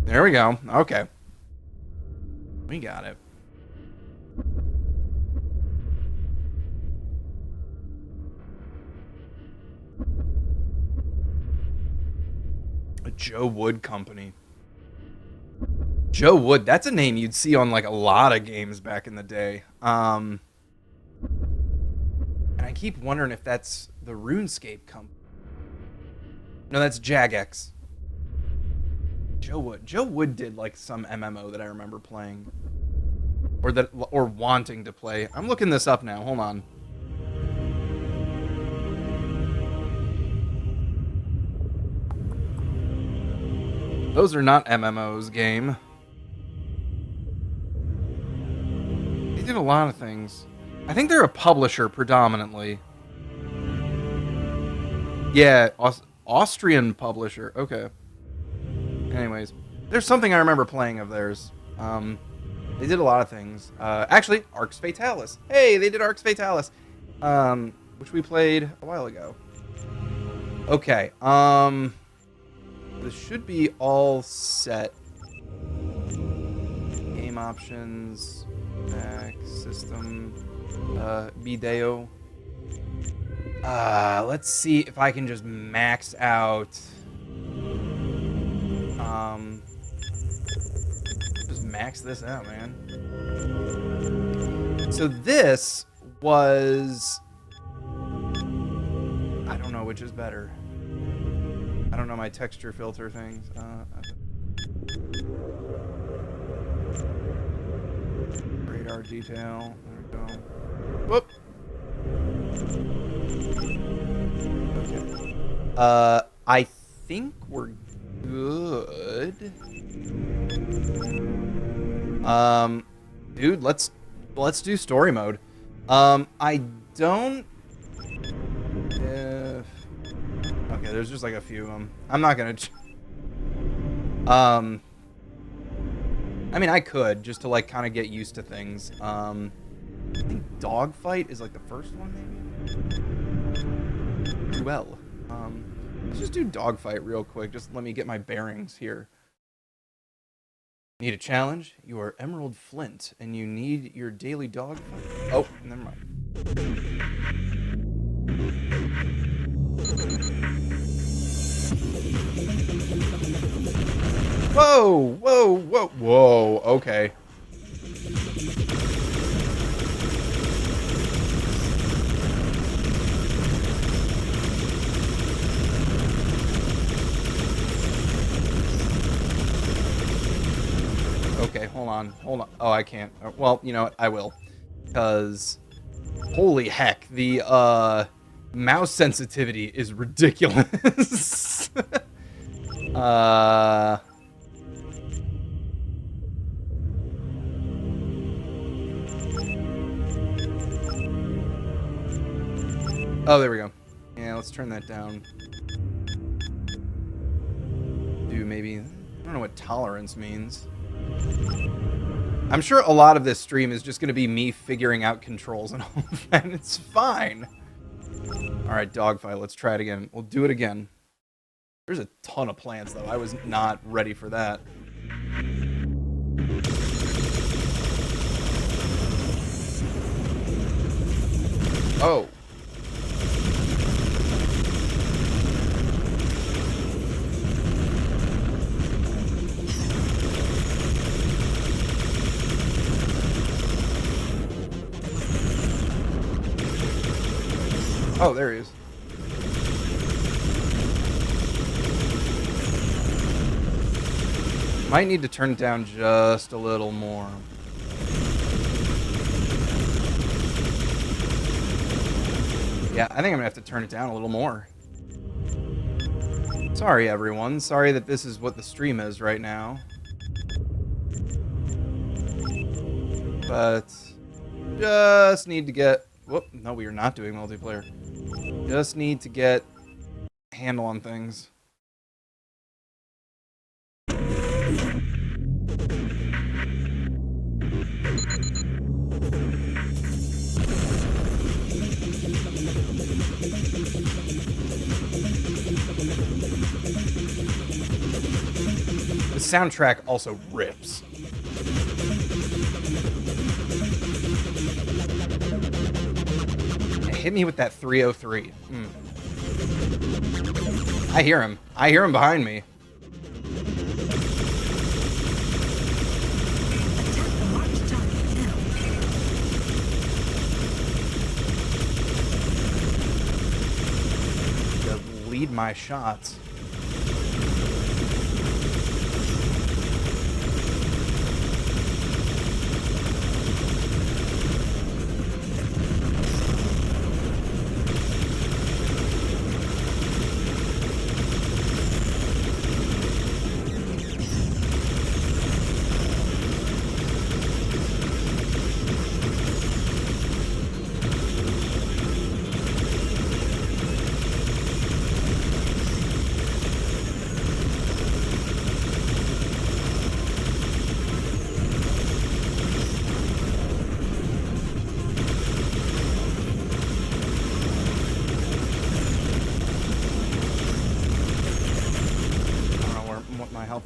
There we go. Okay. We got it. A Joe Wood company. Joe Wood, that's a name you'd see on like a lot of games back in the day. And I keep wondering if that's the RuneScape company. No, that's Jagex. Joe Wood. Joe Wood did like some MMO that I remember playing. Or wanting to play. I'm looking this up now. Hold on. Those are not MMOs, game. They did a lot of things. I think they're a publisher predominantly. Yeah, Austrian publisher. Okay. Anyways, there's something I remember playing of theirs. They did a lot of things. Actually, Arx Fatalis. Hey, they did Arx Fatalis. Which we played a while ago. Okay. This should be all set. Game options, back, system, video. Let's see if I can just max out. Just max this out, man. So this was, I don't know which is better. I don't know my texture filter things. Radar detail. There we go. Whoop. Okay. I think we're good. Dude, let's do story mode. I don't. Okay, there's just like a few of them. I'm not gonna. I mean, I could just to like kind of get used to things. I think dogfight is like the first one, maybe. Well, let's just do dogfight real quick. Just let me get my bearings here. Need a challenge? You are Emerald Flint, and you need your daily dogfight. Oh, never mind. Whoa, whoa, whoa, whoa, okay. Okay, hold on. Oh, I can't. Well, you know what? I will. Because, holy heck, the, mouse sensitivity is ridiculous. Oh, there we go. Yeah, let's turn that down. Do maybe, I don't know what tolerance means. I'm sure a lot of this stream is just going to be me figuring out controls and all of that. It's fine. Alright, dogfight. Let's try it again. We'll do it again. There's a ton of plants, though. I was not ready for that. Oh. Oh, there he is. Might need to turn it down just a little more. Yeah, I think I'm gonna have to turn it down a little more. Sorry, everyone. Sorry that this is what the stream is right now. But just need to get... Whoop, no, we are not doing multiplayer. Just need to get a handle on things. The soundtrack also rips. Hit me with that 303. I hear him. I hear him behind me. To lead my shots.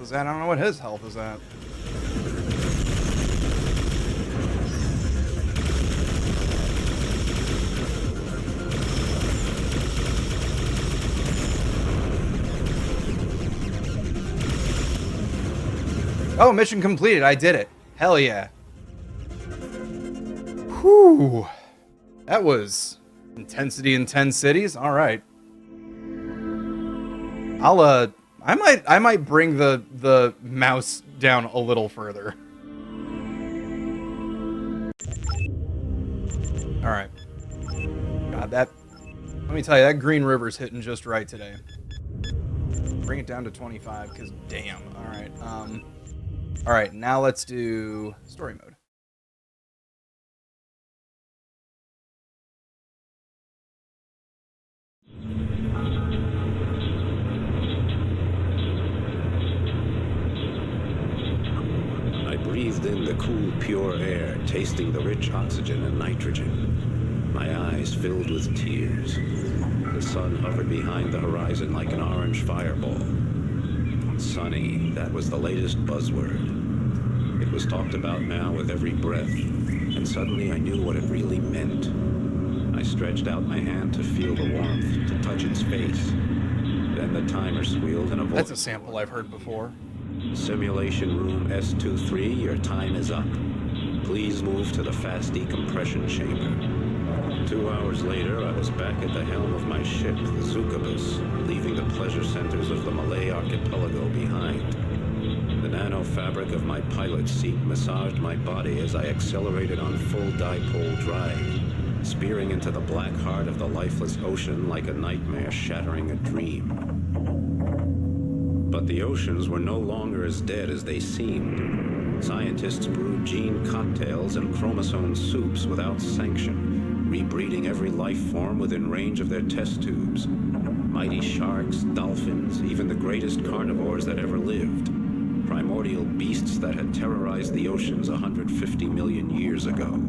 Is that? I don't know what his health is at. Oh, mission completed. I did it. Hell yeah. Whew. That was intensity in 10 cities. All right. I might bring the mouse down a little further. All right. God, let me tell you, that Green River's hitting just right today. Bring it down to 25, because damn. All right. All right, now let's do story mode. I breathed in the cool, pure air, tasting the rich oxygen and nitrogen. My eyes filled with tears. The sun hovered behind the horizon like an orange fireball. Sunny, that was the latest buzzword. It was talked about now with every breath, and suddenly I knew what it really meant. I stretched out my hand to feel the warmth, to touch its face. Then the timer squealed and a voice. That's a sample I've heard before. Simulation room S23, your time is up. Please move to the fast decompression chamber. 2 hours later, I was back at the helm of my ship, the Zukabus, leaving the pleasure centers of the Malay archipelago behind. The nano fabric of my pilot seat massaged my body as I accelerated on full dipole drive, spearing into the black heart of the lifeless ocean like a nightmare shattering a dream. But the oceans were no longer as dead as they seemed. Scientists brewed gene cocktails and chromosome soups without sanction, rebreeding every life form within range of their test tubes. Mighty sharks, dolphins, even the greatest carnivores that ever lived. Primordial beasts that had terrorized the oceans 150 million years ago.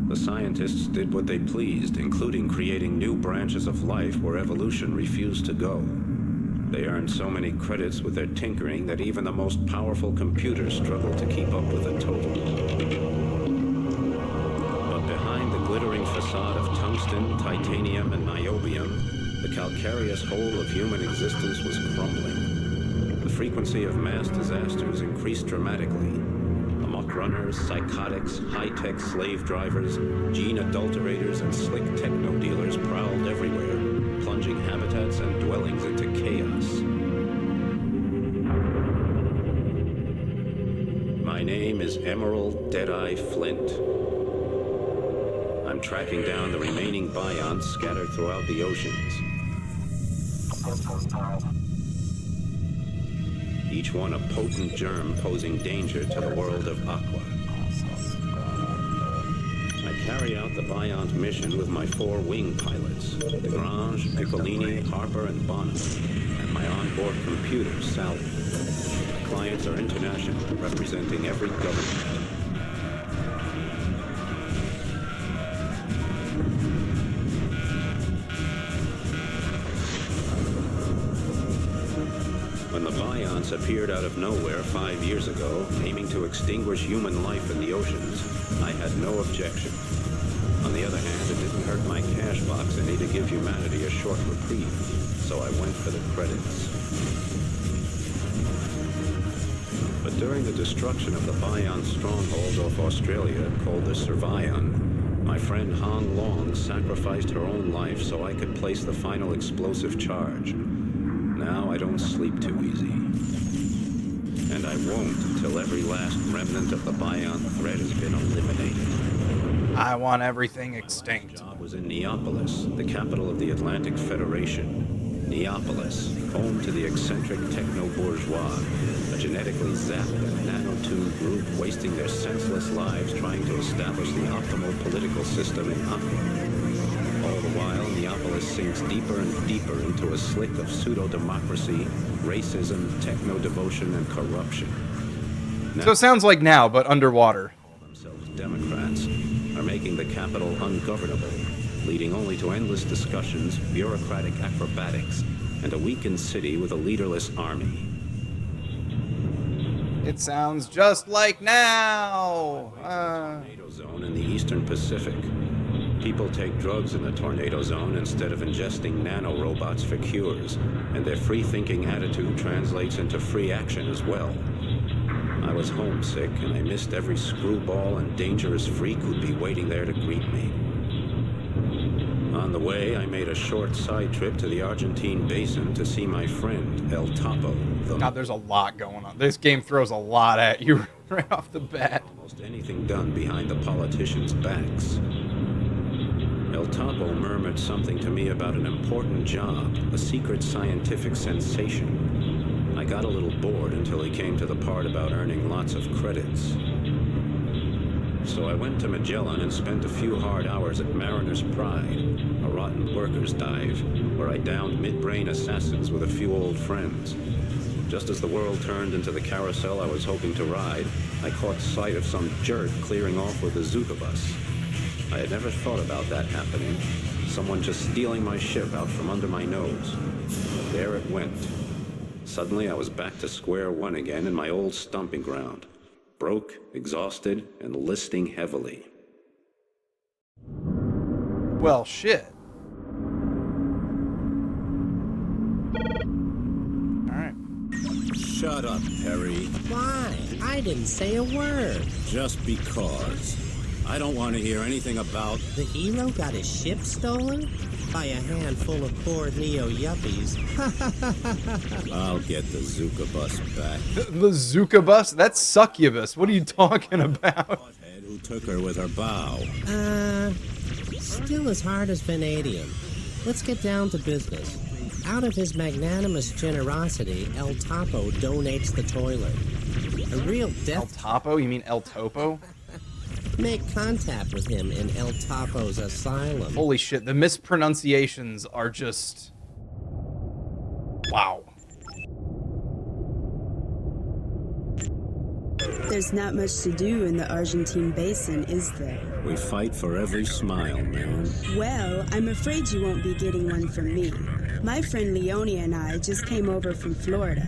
The scientists did what they pleased, including creating new branches of life where evolution refused to go. They earned so many credits with their tinkering that even the most powerful computers struggled to keep up with the total. But behind the glittering facade of tungsten, titanium, and niobium, the calcareous whole of human existence was crumbling. The frequency of mass disasters increased dramatically. Amok runners, psychotics, high-tech slave drivers, gene adulterators, and slick techno dealers prowled everywhere, plunging habitats and dwellings into chaos. My name is Emerald Deadeye Flint. I'm tracking down the remaining bionts scattered throughout the oceans. Each one a potent germ posing danger to the world of Aqua. I carry out the Biont mission with my 4 wing pilots, Desgrange, Piccolini, Harper, and Bonham, and my onboard computer, Sally. My clients are international, representing every government. When the Vions appeared out of nowhere 5 years ago, aiming to extinguish human life in the oceans, I had no objection. On the other hand, it didn't hurt my cash box any to give humanity a short reprieve, so I went for the credits. But during the destruction of the Vion stronghold off Australia, called the Survion, my friend Han Long sacrificed her own life so I could place the final explosive charge. Now I don't sleep too easy. And I won't until every last remnant of the Vion threat has been eliminated. I want everything extinct. My job was in Neapolis, the capital of the Atlantic Federation. Neapolis, home to the eccentric techno-bourgeois, a genetically zapped and nanotube group wasting their senseless lives trying to establish the optimal political system in Aqua. All the while, Neapolis sinks deeper and deeper into a slick of pseudo-democracy, racism, techno-devotion, and corruption. So it sounds like now, but underwater. Themselves Democrats are making the capital ungovernable, leading only to endless discussions, bureaucratic acrobatics, and a weakened city with a leaderless army. It sounds just like now. Tornado zone in the eastern Pacific. People take drugs in the tornado zone instead of ingesting nanorobots for cures, and their free-thinking attitude translates into free action as well. I was homesick, and I missed every screwball and dangerous freak who'd be waiting there to greet me. On the way, I made a short side trip to the Argentine basin to see my friend, El Topo. God, there's a lot going on. This game throws a lot at you right off the bat. Almost anything done behind the politicians' backs. El Topo murmured something to me about an important job, a secret scientific sensation. I got a little bored until he came to the part about earning lots of credits. So I went to Magellan and spent a few hard hours at Mariner's Pride, a rotten workers' dive, where I downed mid-brain assassins with a few old friends. Just as the world turned into the carousel I was hoping to ride, I caught sight of some jerk clearing off with a Zuka bus. I had never thought about that happening. Someone just stealing my ship out from under my nose. There it went. Suddenly I was back to square one again in my old stomping ground. Broke, exhausted, and listing heavily. Well, shit. Alright. Shut up, Perry. Why? I didn't say a word. Just because. I don't want to hear anything about... The hero got his ship stolen? By a handful of poor neo-yuppies. I'll get the Zuka bus back. The Zuka bus? That's succubus. What are you talking about? Who took her with her bow? Still as hard as vanadium. Let's get down to business. Out of his magnanimous generosity, El Topo donates the toilet. A real El death... Topo? You mean El Topo? Make contact with him in El Topo's asylum. Holy shit, the mispronunciations are just... Wow. There's not much to do in the Argentine basin, is there? We fight for every smile, man. Well, I'm afraid you won't be getting one from me. My friend Leone and I just came over from Florida,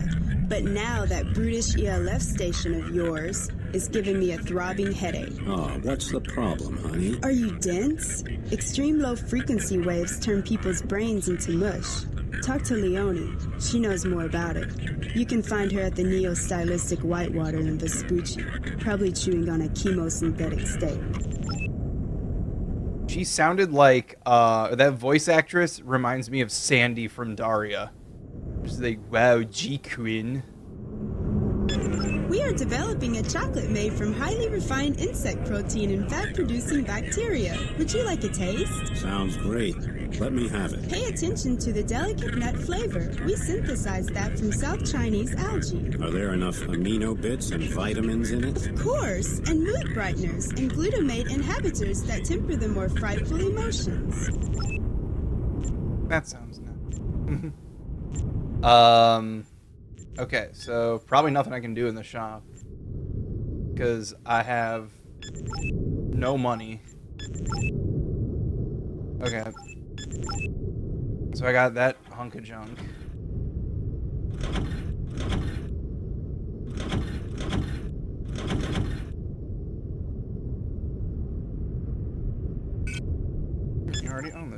but now that brutish ELF station of yours is giving me a throbbing headache. Oh, what's the problem, honey? Are you dense? Extreme low frequency waves turn people's brains into mush. Talk to Leone. She knows more about it. You can find her at the neo-stylistic Whitewater in Vespucci, probably chewing on a chemosynthetic steak. She sounded like, that voice actress reminds me of Sandy from Daria. She's like, wow, G-Queen. We are developing a chocolate made from highly refined insect protein and fat-producing bacteria. Would you like a taste? Sounds great. Let me have it. Pay attention to the delicate nut flavor. We synthesized that from South Chinese algae. Are there enough amino bits and vitamins in it? Of course, and mood brighteners and glutamate inhibitors that temper the more frightful emotions. That sounds nice. Okay, so probably nothing I can do in the shop. Because I have no money. Okay. So I got that hunk of junk.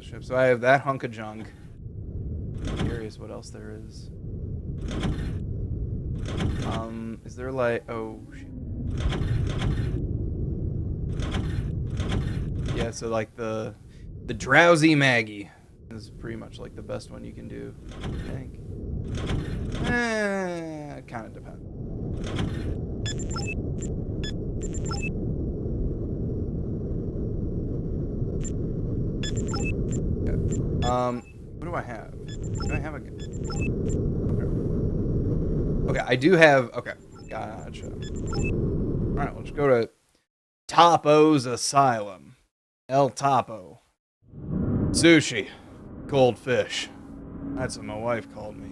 ship. So I have that hunk of junk. I'm curious what else there is. Is there like... Oh, shit. Yeah, so like the drowsy Maggie is pretty much like the best one you can do, I think. It kind of depends. What do I have? Do I have a... Okay, I do have... Okay, gotcha. Alright, let's go to Topo's Asylum. El Topo. Sushi. Goldfish. That's what my wife called me.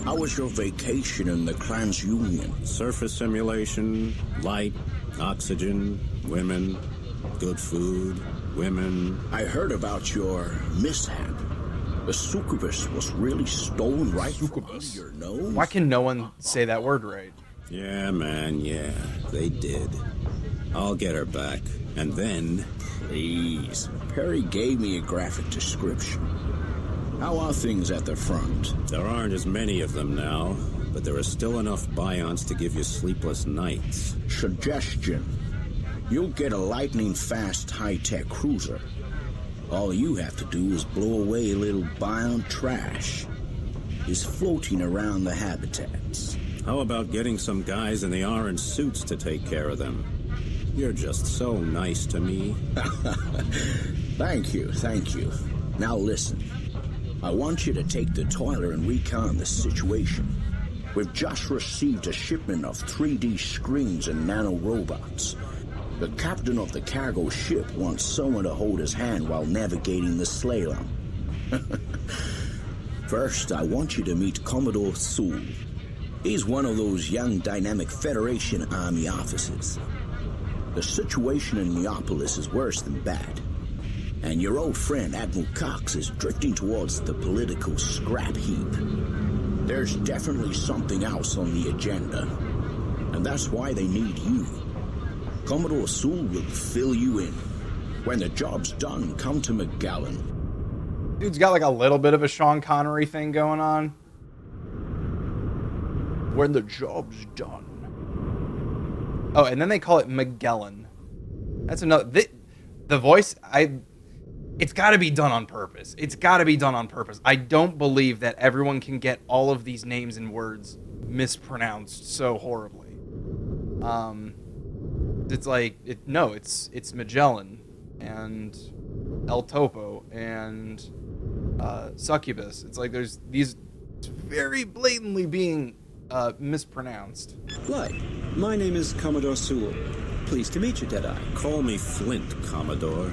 How was your vacation in the TransUnion? Surface simulation, light, oxygen, women, good food, women. I heard about your mishap. The succubus was really stolen right from under your nose. Why can no one say that word right? Yeah, man, yeah, they did. I'll get her back. And then... Please. Perry gave me a graphic description. How are things at the front? There aren't as many of them now, but there are still enough bions to give you sleepless nights. Suggestion. You'll get a lightning-fast high-tech cruiser. All you have to do is blow away a little bion trash. It's floating around the habitats. How about getting some guys in the orange suits to take care of them? You're just so nice to me. Thank you. Now listen. I want you to take the toiler and recon the situation. We've just received a shipment of 3D screens and nanorobots. The captain of the cargo ship wants someone to hold his hand while navigating the slalom. First, I want you to meet Commodore Sewell. He's one of those young, dynamic Federation Army officers. The situation in Neopolis is worse than bad. And your old friend, Admiral Cox, is drifting towards the political scrap heap. There's definitely something else on the agenda. And that's why they need you. Commodore Sewell will fill you in. When the job's done, come to McGallen. Dude's got like a little bit of a Sean Connery thing going on. When the job's done. Oh, and then they call it Magellan. That's another... The voice, it's got to be done on purpose. It's got to be done on purpose. I don't believe that everyone can get all of these names and words mispronounced so horribly. It's like... it's Magellan and El Topo and Succubus. It's like there's these very blatantly being mispronounced. Light, my name is Commodore Sewell. Pleased to meet you, Deadeye. Call me Flint, Commodore.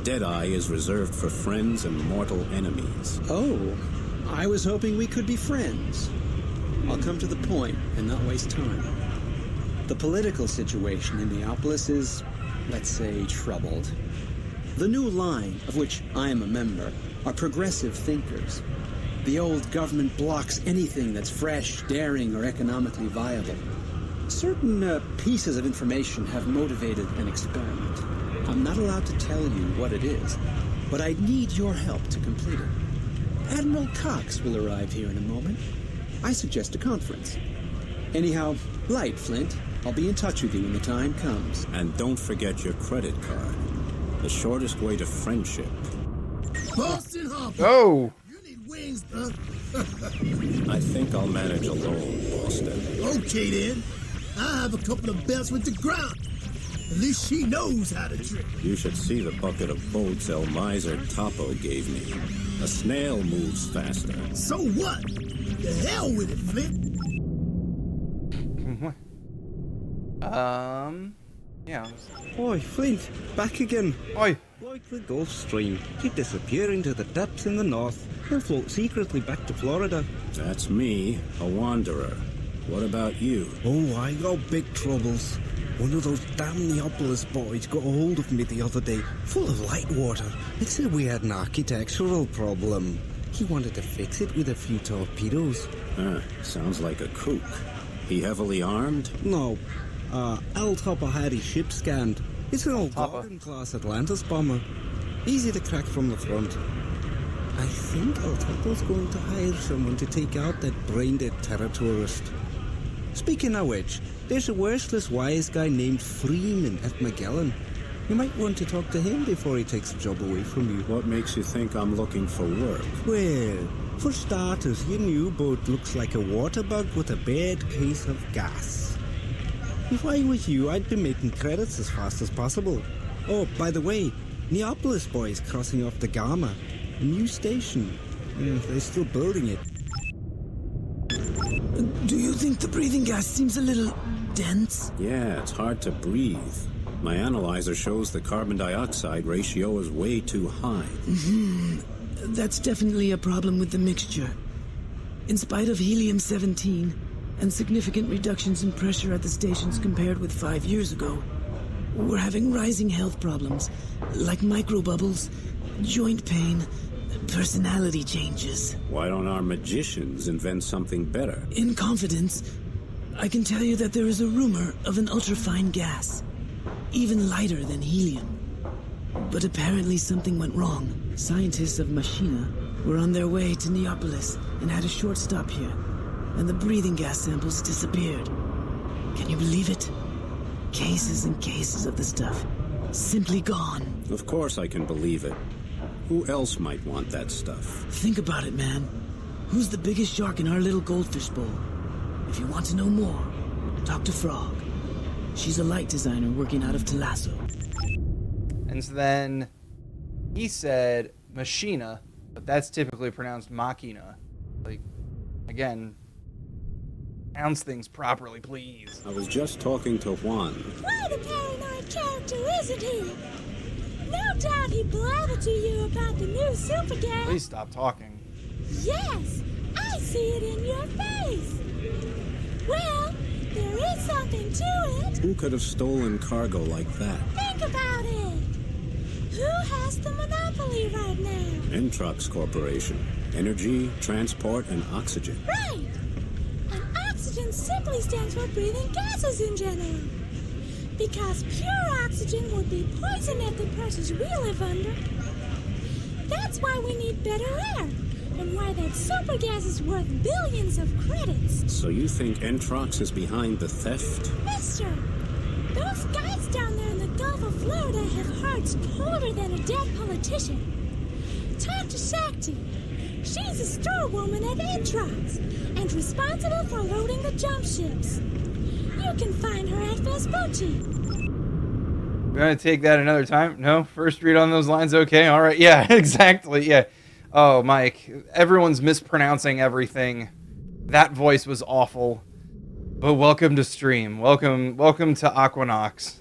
Deadeye is reserved for friends and mortal enemies. Oh, I was hoping we could be friends. I'll come to the point and not waste time. The political situation in Neopolis is, let's say, troubled. The new line, of which I am a member, are progressive thinkers. The old government blocks anything that's fresh, daring, or economically viable. Certain pieces of information have motivated an experiment. I'm not allowed to tell you what it is, but I need your help to complete it. Admiral Cox will arrive here in a moment. I suggest a conference. Anyhow, Light, Flint. I'll be in touch with you when the time comes. And don't forget your credit card. The shortest way to friendship. Boston Harbor. Oh! Wings, huh? I think I'll manage alone, Boston. Okay, then. I have a couple of belts with the ground. At least she knows how to trick. You should see the bucket of boats El Miser Topo gave me. A snail moves faster. So what? The hell with it, Flint. Yeah. Oi, Flint, back again. Oi. Like the Gulf Stream, keep disappearing to the depths in the north, and float secretly back to Florida. That's me, a wanderer. What about you? Oh, I got big troubles. One of those damn Neopolis boys got a hold of me the other day, full of light water. It said we had an architectural problem. He wanted to fix it with a few torpedoes. Sounds like a kook. He heavily armed? No. El Topo had his ship scanned. It's an old Tapa. Gorgon-class Atlantis bomber. Easy to crack from the front. I think El Topo's going to hire someone to take out that brain-dead terror tourist. Speaking of which, there's a worthless wise guy named Freeman at Magellan. You might want to talk to him before he takes the job away from you. What makes you think I'm looking for work? Well, for starters, your new boat looks like a water bug with a bad case of gas. If I was you, I'd be making credits as fast as possible. Oh, by the way, Neapolis boys crossing off the Gamma. A new station. They're still building it. Do you think the breathing gas seems a little dense? Yeah, it's hard to breathe. My analyzer shows the carbon dioxide ratio is way too high. That's definitely a problem with the mixture. In spite of helium-17 and significant reductions in pressure at the stations compared with 5 years ago, we're having rising health problems, like microbubbles, joint pain, personality changes. Why don't our magicians invent something better? In confidence, I can tell you that there is a rumor of an ultrafine gas, even lighter than helium. But apparently something went wrong. Scientists of Machina were on their way to Neapolis and had a short stop here, and the breathing gas samples disappeared. Can you believe it? Cases and cases of the stuff. Simply gone. Of course I can believe it. Who else might want that stuff? Think about it, man. Who's the biggest shark in our little goldfish bowl? If you want to know more, talk to Frog. She's a light designer working out of Talasso. And so then he said Machina, but that's typically pronounced Machina. Like, again, pronounce things properly, please. I was just talking to Juan. Quite a paranoid character, isn't he? No doubt he blabbered to you about the new super gas. Please stop talking. Yes, I see it in your face. Well, there is something to it. Who could have stolen cargo like that? Think about it. Who has the monopoly right now? Atrocities Corporation. Energy, transport, and oxygen. Right. And oxygen simply stands for breathing gases in general. Because pure oxygen would be poison at the pressures we live under. That's why we need better air, and why that super gas is worth billions of credits. So you think Atrocities is behind the theft? Mister, those guys down there in the Gulf of Florida have hearts colder than a dead politician. Talk to Shakti. She's a storewoman at Atrocities and responsible for loading the jump ships. You can find her at Vespucci. We're going to take that another time? No? First read on those lines? Okay, all right. Yeah, exactly. Yeah. Oh, Mike, everyone's mispronouncing everything. That voice was awful. But welcome to stream. Welcome to AquaNox.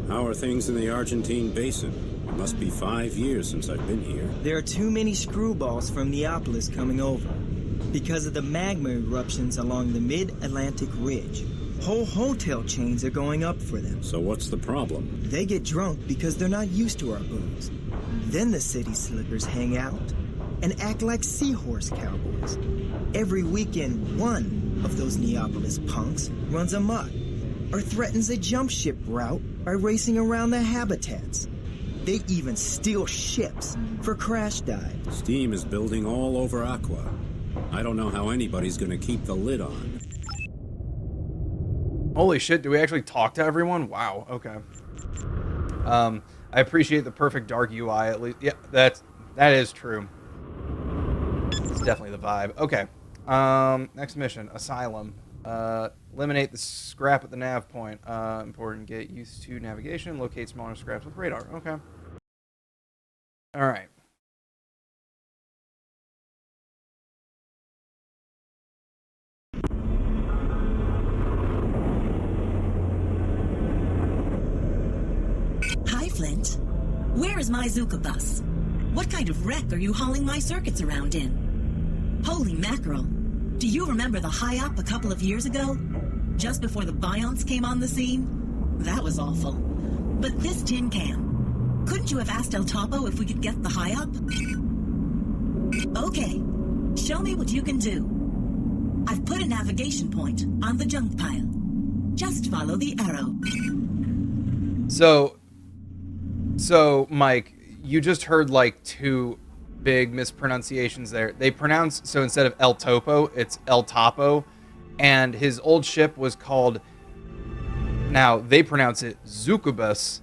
How are things in the Argentine basin? It must be 5 years since I've been here. There are too many screwballs from Neapolis coming over because of the magma eruptions along the mid-Atlantic ridge. Whole hotel chains are going up for them. So what's the problem? They get drunk because they're not used to our booze. Then the city slickers hang out and act like seahorse cowboys. Every weekend, one of those Neapolis punks runs amok or threatens a jump ship route by racing around their habitats. They even steal ships for crash dives. Steam is building all over Aqua. I don't know how anybody's gonna keep the lid on. Holy shit, do we actually talk to everyone? Wow, okay. I appreciate the perfect dark UI at least. Yeah, that is true. It's definitely the vibe. Okay. Next mission, Asylum. Eliminate the scrap at the nav point. Important, get used to navigation. Locate smaller scraps with radar. Okay. Alright. Hi, Flint. Where is my Zuka bus? What kind of wreck are you hauling my circuits around in? Holy mackerel. Do you remember the high-up a couple of years ago? Just before the Bionts came on the scene? That was awful. But this tin can. Couldn't you have asked El Topo if we could get the high-up? Okay. Show me what you can do. I've put a navigation point on the junk pile. Just follow the arrow. So, Mike, you just heard like two big mispronunciations there. They pronounce, so instead of El Topo, it's El Topo, and his old ship was called, now they pronounce it Zucubus,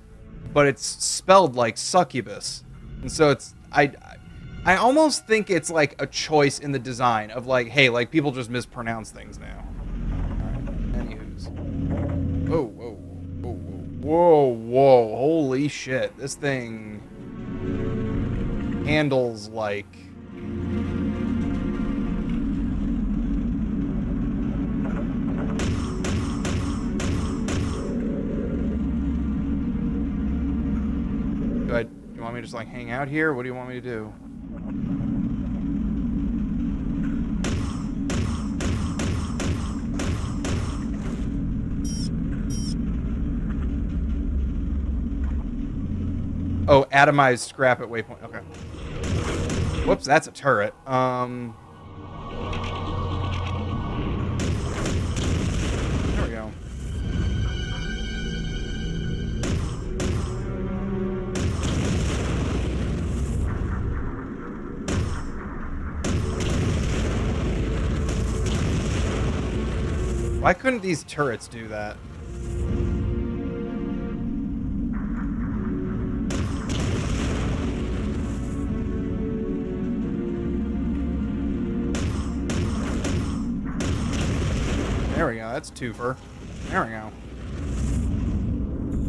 but it's spelled like succubus. And so it's, I almost think it's like a choice in the design of like, hey, like people just mispronounce things now. Alright, anywho's. Whoa, whoa, whoa, whoa, whoa, holy shit. This thing handles like... Do you want me to just like hang out here? What do you want me to do? Oh, atomized scrap at waypoint. Okay. Whoops, that's a turret. There we go. Why couldn't these turrets do that? There we go, that's twofer. There we go.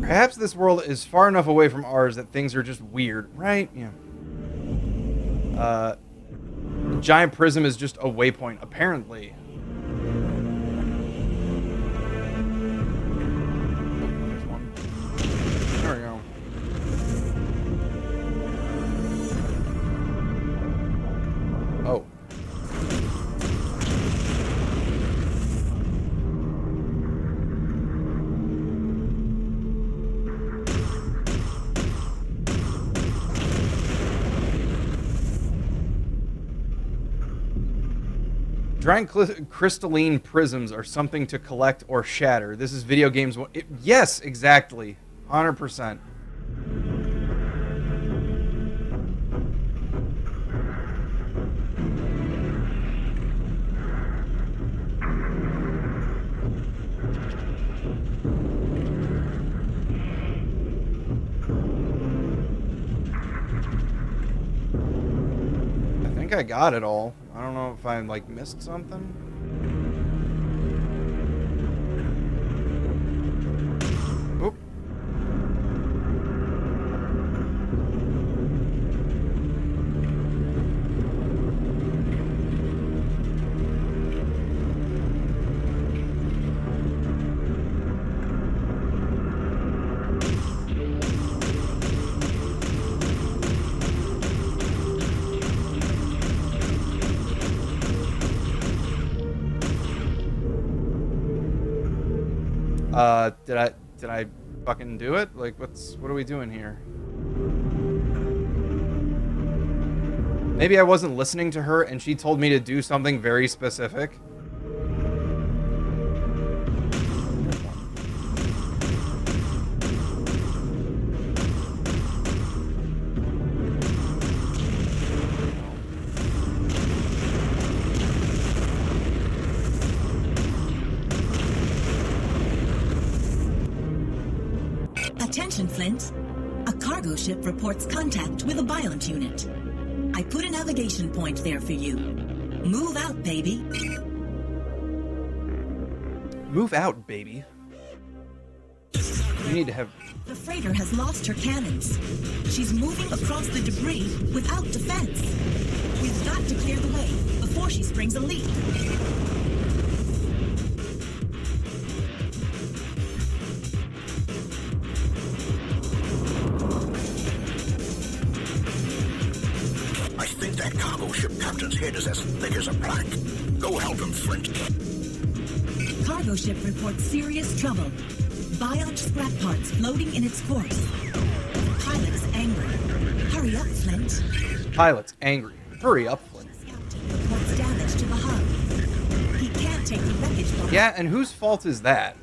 Perhaps this world is far enough away from ours that things are just weird, right? Yeah. The giant prism is just a waypoint, apparently. There's one. There we go. Oh. Giant crystalline prisms are something to collect or shatter. This is video games. Yes, exactly. 100%. I think I got it all. I don't know if I like missed something. Oop. Did I fucking do it? Like, what are we doing here? Maybe I wasn't listening to her and she told me to do something very specific. Attention, Flint. A cargo ship reports contact with a Biont unit. I put a navigation point there for you. Move out, baby. Move out, baby. You need to have... The freighter has lost her cannons. She's moving across the debris without defense. We've got to clear the way before she springs a leak. I think that cargo ship captain's head is as thick as a plank. Go help him, Flint. Cargo ship reports serious trouble. Biont scrap parts floating in its course. The pilot is angry. Hurry up, Flint. Pilot's angry. Hurry up, Flint. Reports damage to the hub. He can't take the wreckage boat. Yeah, and whose fault is that?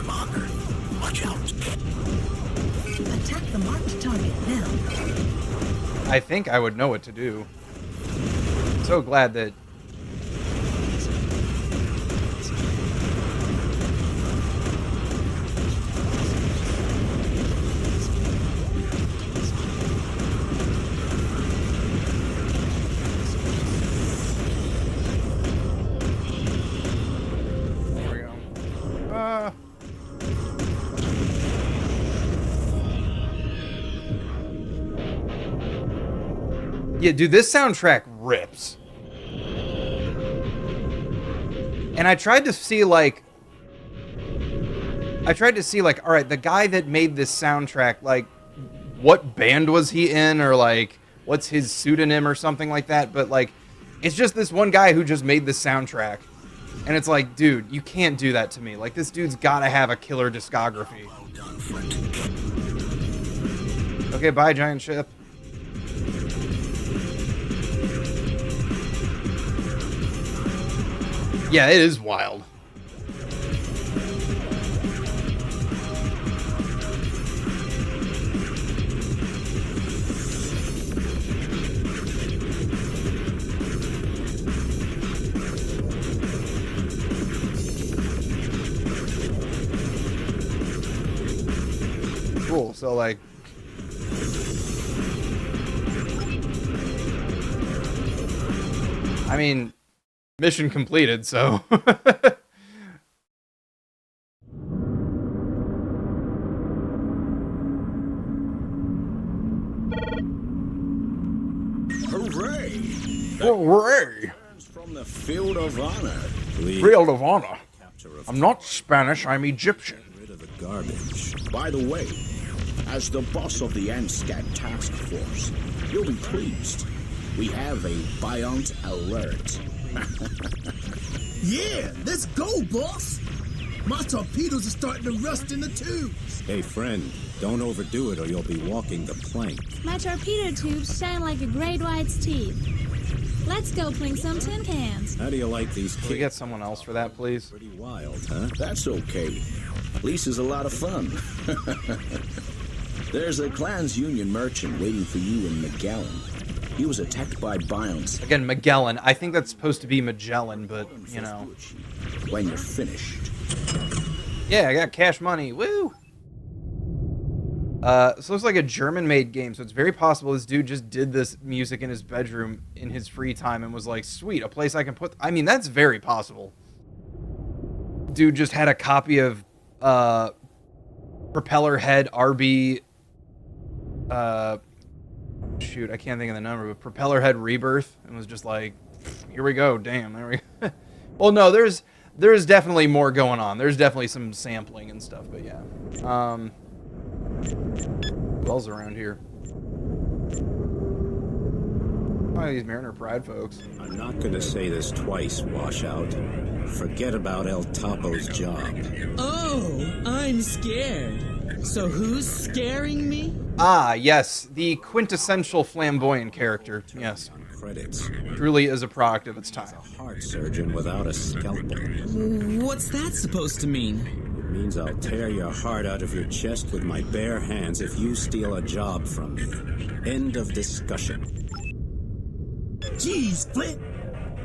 marker. Watch out. Attack the marked target now. I think I would know what to do. So glad that... There we go. Yeah, dude, this soundtrack rips. And I tried to see, like, all right, the guy that made this soundtrack, like, what band was he in, or, like, what's his pseudonym or something like that, but, like, it's just this one guy who just made this soundtrack. And it's like, dude, you can't do that to me. Like, this dude's gotta have a killer discography. Okay, bye, giant ship. Yeah, it is wild. Cool, so like... I mean... Mission completed, so... Hooray! Hooray! From the field of honor. Field of honor. I'm not Spanish, I'm Egyptian. Rid of the garbage. By the way, as the boss of the AMSCAT task force, you'll be pleased. We have a Biont alert. Yeah, let's go, boss. My torpedoes are starting to rust in the tubes. Hey, friend, don't overdo it or you'll be walking the plank. My torpedo tubes shine like a great white's teeth. Let's go clink some tin cans. How do you like these kids? Can we get someone else for that, please? Pretty wild, huh? That's okay. Lisa's a lot of fun. There's a Clans Union merchant waiting for you in Magellan. He was attacked by Bionts. Again, Magellan. I think that's supposed to be Magellan, but, you know. When you're finished. Yeah, I got cash money. Woo! So it looks like a German-made game, so it's very possible this dude just did this music in his bedroom in his free time and was like, sweet, a place I can put... I mean, that's very possible. Dude just had a copy of Propeller Head RB... shoot, I can't think of the number, but Propeller Head Rebirth, and was just like, here we go, damn, there we go. Well, no, there's definitely more going on. There's definitely some sampling and stuff, but yeah. Who else around here? Oh, these Mariner Pride folks. I'm not gonna say this twice, Washout. Forget about El Topo's job. Oh, I'm scared. So who's scaring me? Ah, yes, the quintessential flamboyant character. Yes. Credits. Truly is a product of its time. Heart surgeon without a scalpel. What's that supposed to mean? It means I'll tear your heart out of your chest with my bare hands if you steal a job from me. End of discussion. Jeez, Flint.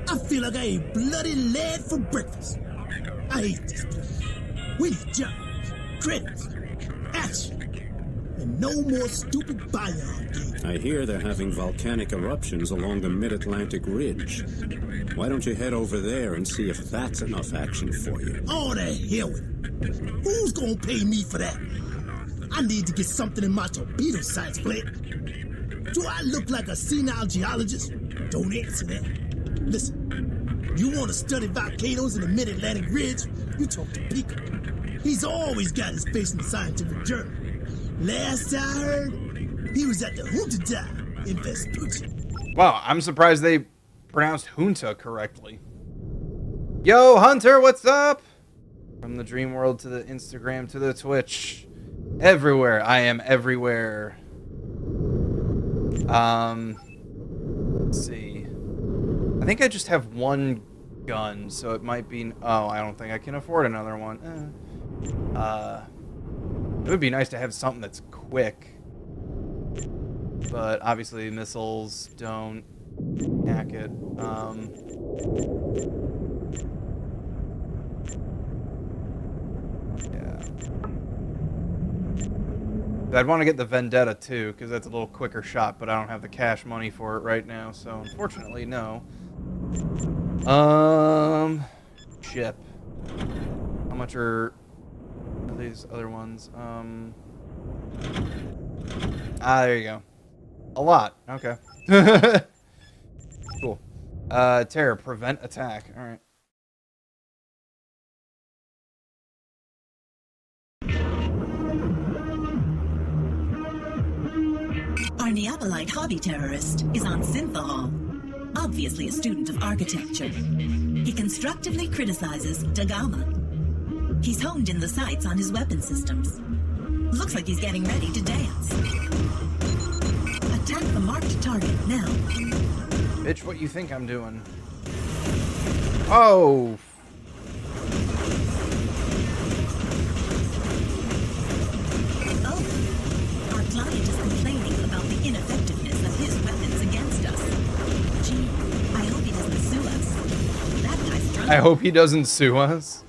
I feel like I ate bloody lead for breakfast. I hate this place. We need jobs, credits, action, and no more stupid bion games. I hear they're having volcanic eruptions along the mid-Atlantic ridge. Why don't you head over there and see if that's enough action for you? Oh, the hell with it. Who's gonna pay me for that? I need to get something in my torpedo sights, Flint. Do I look like a senile geologist? Don't answer that. Listen, you want to study volcanoes in the mid-Atlantic ridge? You talk to Pico. He's always got his face in the scientific journal. Last I heard, he was at the Junta in Vespucci. Wow, I'm surprised they pronounced Junta correctly. Yo, Hunter, what's up? From the dream world to the Instagram to the Twitch. Everywhere. I am everywhere. Let's see. I think I just have one gun, so it might be... Oh, I don't think I can afford another one. It would be nice to have something that's quick. But obviously missiles don't hack it. Yeah. I'd want to get the Vendetta too, because that's a little quicker shot, but I don't have the cash money for it right now, so unfortunately, no. Ship. How much are these other ones? There you go. A lot. Okay. Cool. Terror, prevent attack. All right. Our Neapolite hobby terrorist is on Synthahol, obviously a student of architecture. He constructively criticizes Da Gama. He's honed in the sights on his weapon systems. Looks like he's getting ready to dance. Attack the marked target now. Bitch, what you think I'm doing? Oh! Our client is complaining about the ineffectiveness of his weapons against us. Gee, I hope he doesn't sue us. That guy's drunk. I hope he doesn't sue us.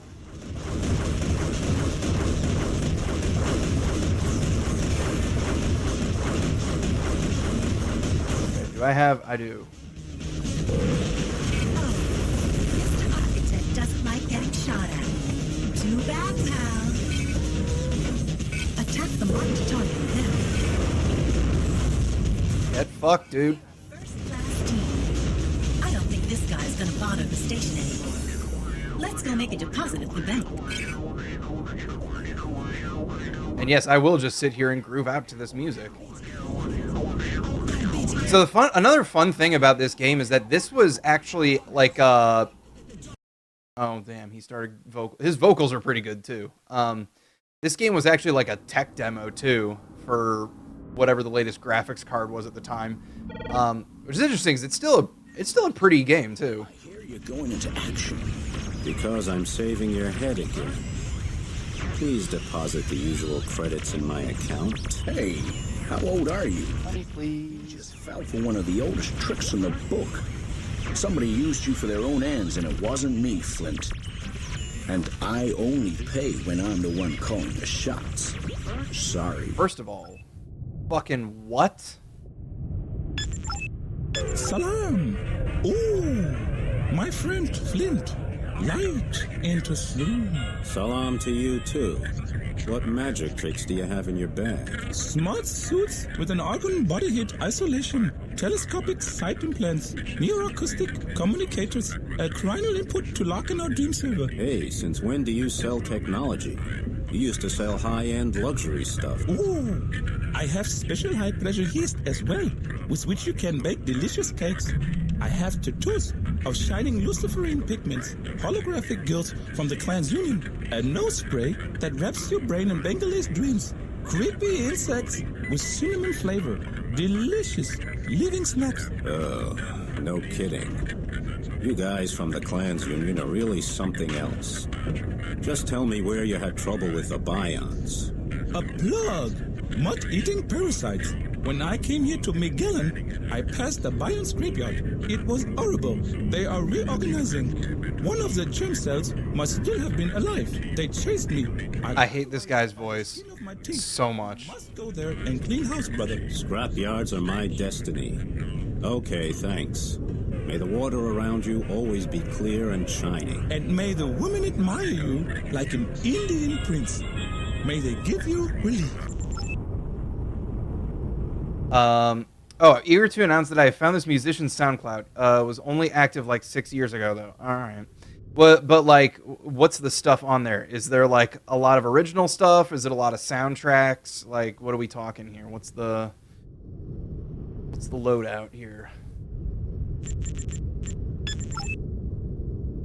Okay, do I have? I do. Mr. Architect doesn't like getting shot at. Too bad, pal. Attack the marked target now. Get fucked, dude. First class team. I don't think this guy's gonna bother the station anymore. Let's go make a deposit at the bank. And yes, I will just sit here and groove out to this music. So another fun thing about this game is that this was actually like oh damn, he started his vocals are pretty good too. This game was actually like a tech demo too for whatever the latest graphics card was at the time. Which is interesting because it's still a pretty game too. I hear you're going into action. Because I'm saving your head again. Please deposit the usual credits in my account. Hey, how old are you? Money, please. Just fell for one of the oldest tricks in the book. Somebody used you for their own ends, and it wasn't me, Flint. And I only pay when I'm the one calling the shots. Sorry. First of all, fucking what? Salam! Oh, my friend Flint. Light into sloom. Salam to you, too. What magic tricks do you have in your bag? Smart suits with an argon body heat isolation, telescopic sight implants, neuroacoustic communicators, a cranial input to lock in our dream server. Hey, since when do you sell technology? You used to sell high-end luxury stuff. Oh, I have special high-pressure yeast as well, with which you can bake delicious cakes. I have tattoos of shining luciferine pigments, holographic gills from the clan's union, a nose spray that wraps your brain in Bengalese dreams, creepy insects with cinnamon flavor, delicious living snacks. Oh, no kidding. You guys from the clan's union are really something else. Just tell me where you had trouble with the bions. A plug! Mud-eating parasites. When I came here to Magellan, I passed the Bion scrapyard. It was horrible. They are reorganizing. One of the germ cells must still have been alive. They chased me. I hate this guy's voice so much. Must go there and clean house, brother. Scrapyards are my destiny. Okay, thanks. May the water around you always be clear and shining. And may the women admire you like an Indian prince. May they give you relief. Eager to announce that I found this musician's SoundCloud. Was only active like 6 years ago, though. All right. But like, what's the stuff on there? Is there like a lot of original stuff? Is it a lot of soundtracks? Like, what are we talking here? What's the loadout here?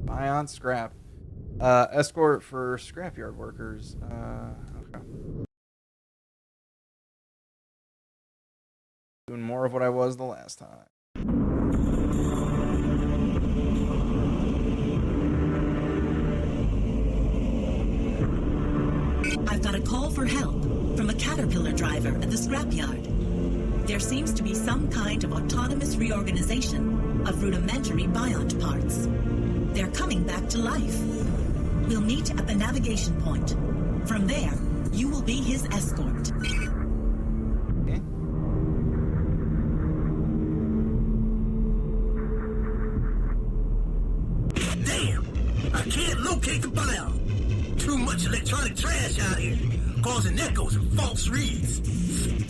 Buy on scrap. Escort for scrapyard workers. Okay. Doing more of what I was the last time. I've got a call for help from a Caterpillar driver at the scrapyard. There seems to be some kind of autonomous reorganization of rudimentary biont parts. They're coming back to life. We'll meet at the navigation point. From there, you will be his escort. Okay. Damn! I can't locate the biome. Too much electronic trash out here, causing echoes and false reads.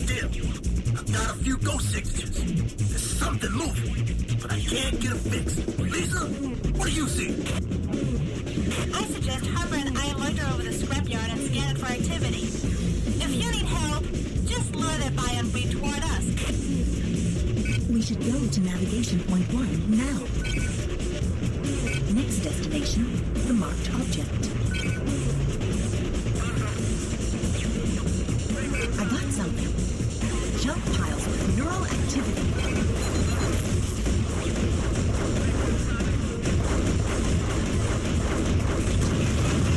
Still, I've got a few ghost signatures. There's something moving, but I can't get a fix. Lisa, what do you see? I suggest Harper and I loiter over the scrapyard and scan it for activity. If you need help, just lure that biome breed toward us. We should go to navigation point 1 now. Next destination, the marked object. I got something. Junk piles with neural activity.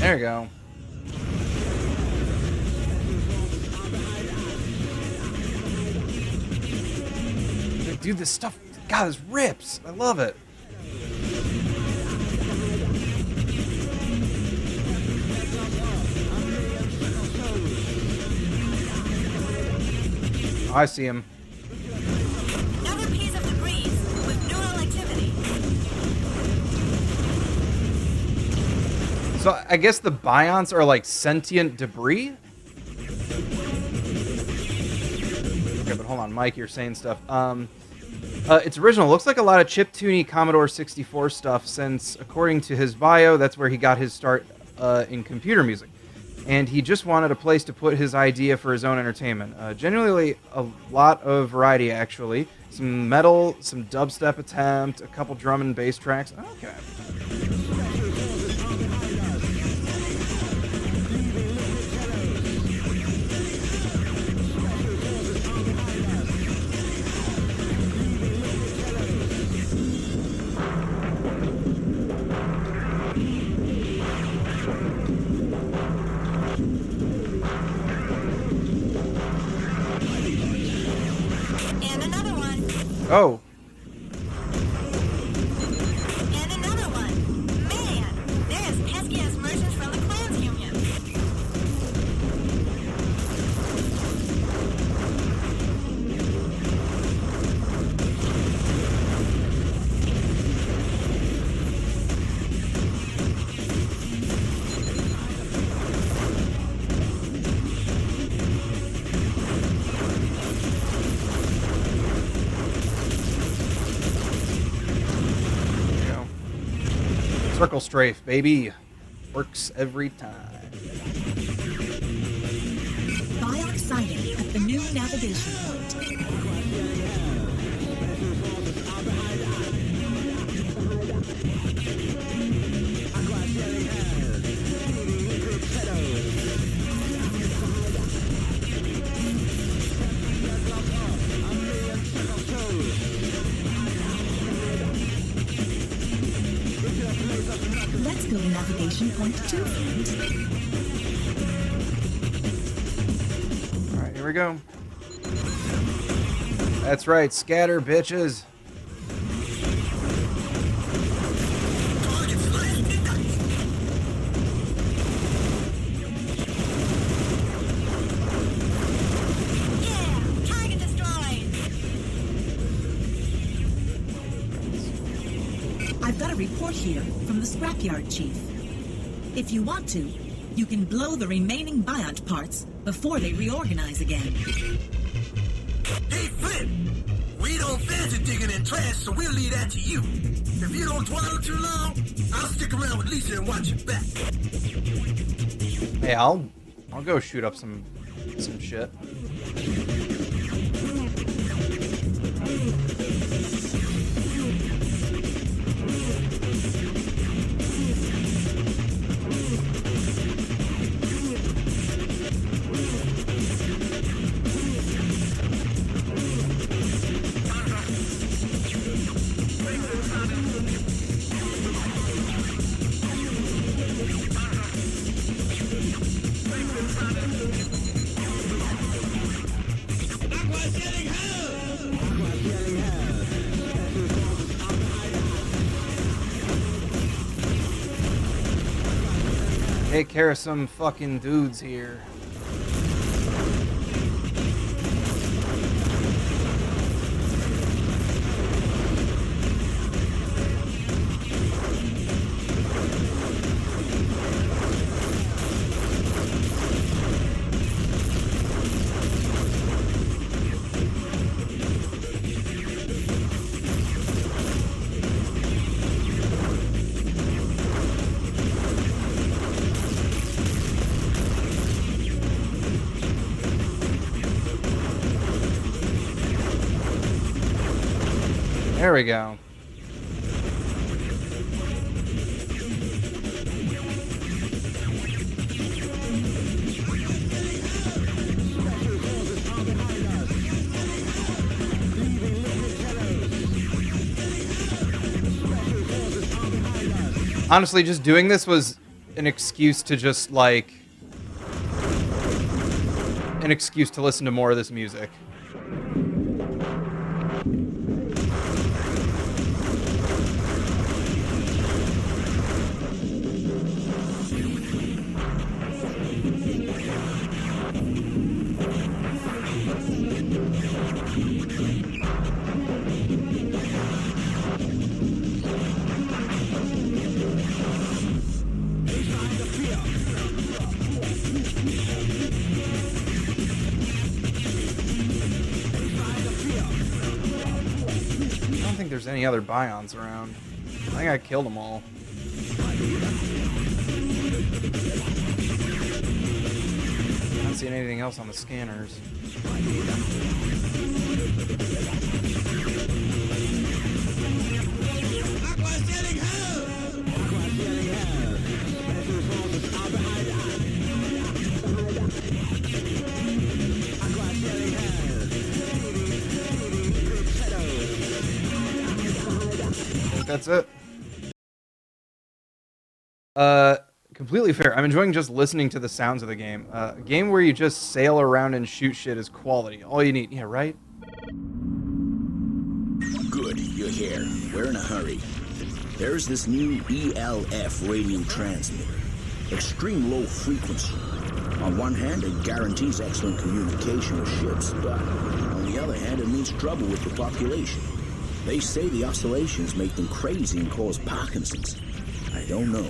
There you go. Dude, this stuff, God, this rips. I love it. Oh, I see him. Another piece of debris with neural activity. So I guess the bionts are like sentient debris? Okay, but hold on, Mike, you're saying stuff. It's original. Looks like a lot of chiptune Commodore 64 stuff, since according to his bio, that's where he got his start in computer music. And he just wanted a place to put his idea for his own entertainment. Genuinely a lot of variety, actually. Some metal, some dubstep attempt, a couple drum and bass tracks. Okay. Oh. And another one. Man, they're as pesky as merchants from the Clans Union. Circle strafe, baby. Works every time. Biont sighting at the new navigation point. Let's go to navigation point 2, friend. Alright, here we go. That's right, scatter, bitches. I've got a report here from the scrapyard chief. If you want to, you can blow the remaining biont parts before they reorganize again. Hey, Flip! We don't fancy digging in trash, so we'll leave that to you. If you don't dwell too long, I'll stick around with Lisa and watch your back. Hey, I'll go shoot up some shit. Take care of some fucking dudes here. There we go. Honestly, just doing this was an excuse to just, like, an excuse to listen to more of this music. There's any other Bions around. I think I killed them all. I'm not seeing anything else on the scanners. That's it. Completely fair. I'm enjoying just listening to the sounds of the game. A game where you just sail around and shoot shit is quality. All you need. Yeah, right? Good, you're here. We're in a hurry. There's this new ELF radio transmitter. Extreme low frequency. On one hand, it guarantees excellent communication with ships, but on the other hand, it means trouble with the population. They say the oscillations make them crazy and cause Parkinson's. I don't know.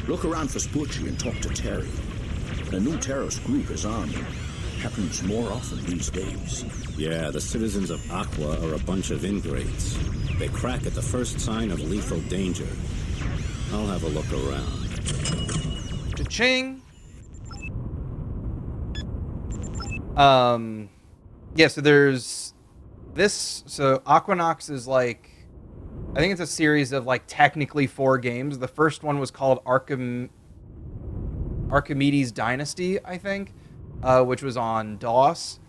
Look around for Sputchy and talk to Terry. The new terrorist group is armed. Happens more often these days. Yeah, the citizens of Aqua are a bunch of ingrates. They crack at the first sign of lethal danger. I'll have a look around. Cha-ching! Yeah, so there's this. So AquaNox is like, I think it's a series of like technically 4 games. The first one was called Archimedes Dynasty, I think, which was on DOS.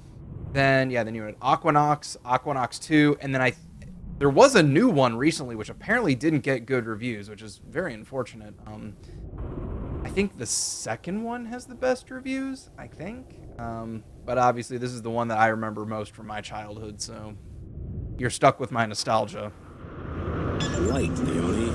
Then you had AquaNox, AquaNox 2, and then there was a new one recently, which apparently didn't get good reviews, which is very unfortunate. I think the second one has the best reviews, I think. But obviously this is the one that I remember most from my childhood, so you're stuck with my nostalgia. Light, Leone.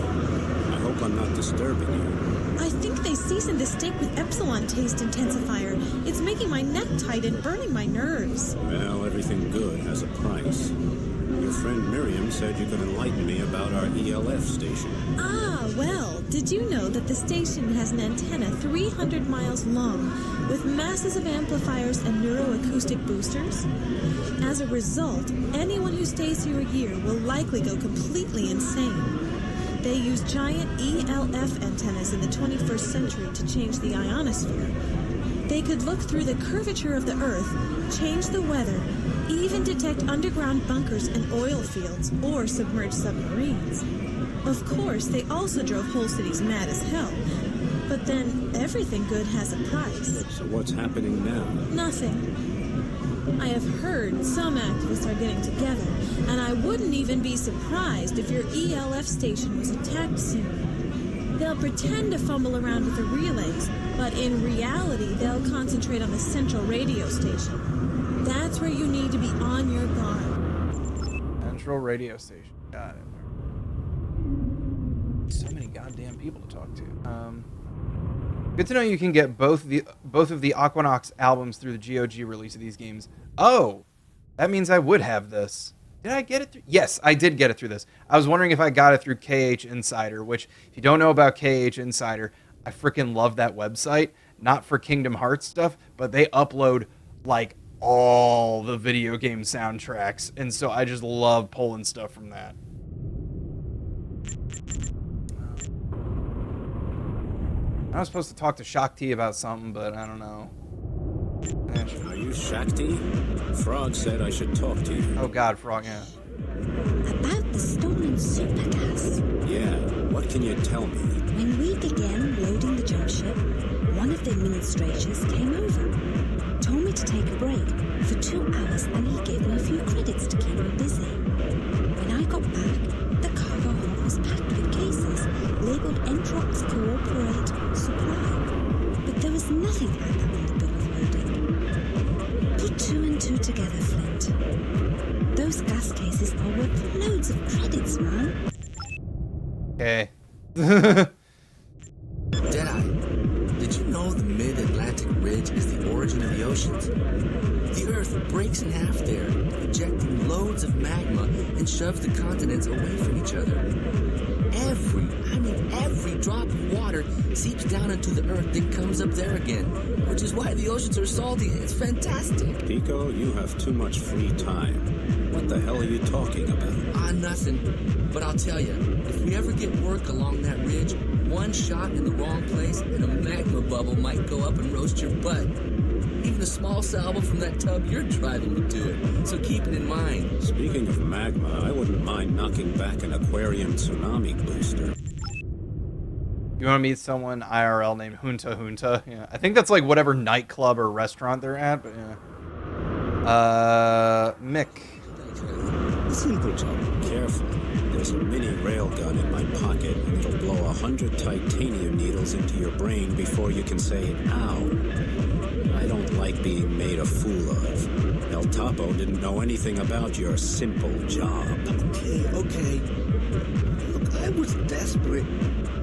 I hope I'm not disturbing you. I think they seasoned the steak with Epsilon taste intensifier. It's making my neck tight and burning my nerves. Well, everything good has a price. Your friend Miriam said you could enlighten me about our ELF station. Ah, well, did you know that the station has an antenna 300 miles long with masses of amplifiers and neuroacoustic boosters? As a result, anyone who stays here a year will likely go completely insane. They use giant ELF antennas in the 21st century to change the ionosphere. They could look through the curvature of the Earth, change the weather, even detect underground bunkers and oil fields or submerged submarines. Of course, they also drove whole cities mad as hell. But then, everything good has a price. So what's happening now? Nothing. I have heard some activists are getting together, and I wouldn't even be surprised if your ELF station was attacked soon. They'll pretend to fumble around with the relays, but in reality, they'll concentrate on the central radio station. That's where you need to be on your guard. Central radio station. Got it. So many goddamn people to talk to. Good to know you can get both of the AquaNox albums through the GOG release of these games. Oh, that means I would have this. Did I get it through? Yes, I did get it through this. I was wondering if I got it through KH Insider, which, if you don't know about KH Insider, I freaking love that website. Not for Kingdom Hearts stuff, but they upload, like, all the video game soundtracks. And so I just love pulling stuff from that. I was supposed to talk to Shakti about something, but I don't know. Are you Shakti? Frog said I should talk to you. Oh God, Frog, yeah. About the stolen super gas. Yeah, what can you tell me? When we began loading the jump ship, one of the administrators came over, told me to take a break for 2 hours, and he gave me a few credits to keep me busy. When I got back, the cargo hold was packed with cases labeled Entrox Cooperate Supply, but there was nothing like that on the bill of lading. Put 2 and 2 together, Flint. Those gas cases are worth loads of credits, man. Okay. Deadeye, did you know the Mid-Atlantic Ridge is the origin of the oceans? The Earth breaks in half there, ejecting loads of magma and shoves the continents away from each other. Every drop of water seeps down into the Earth, then comes up there again, which is why the oceans are salty. It's fantastic. Pico, you have too much free time. What the hell are you talking about? Nothing. But I'll tell you, if we ever get work along that ridge, one shot in the wrong place and a magma bubble might go up and roast your butt. Even a small salvo from that tub you're driving would do it, so keep it in mind. Speaking of magma, I wouldn't mind knocking back an aquarium tsunami booster. You want to meet someone IRL named Junta Junta? Yeah, I think that's like whatever nightclub or restaurant they're at, but yeah. Mick. Simple job. Careful. There's a mini railgun in my pocket, and it'll blow 100 titanium needles into your brain before you can say, ow. I don't like being made a fool of. El Topo didn't know anything about your simple job. Okay. Look, I was desperate.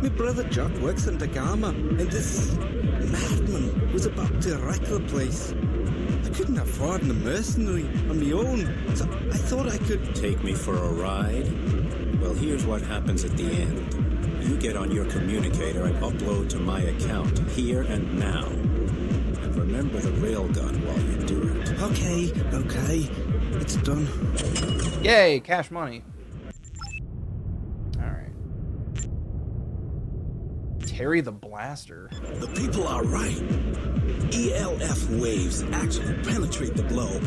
My brother Chuck works in Dagama, and this madman was about to wreck the place. I couldn't afford a mercenary on my own, so I thought I could... Take me for a ride? Well, here's what happens at the end. You get on your communicator and upload to my account, here and now. And remember the railgun while you do it. Okay. It's done. Yay, cash money. Alright. Terry the Blaster. The people are right. ELF waves actually penetrate the globe,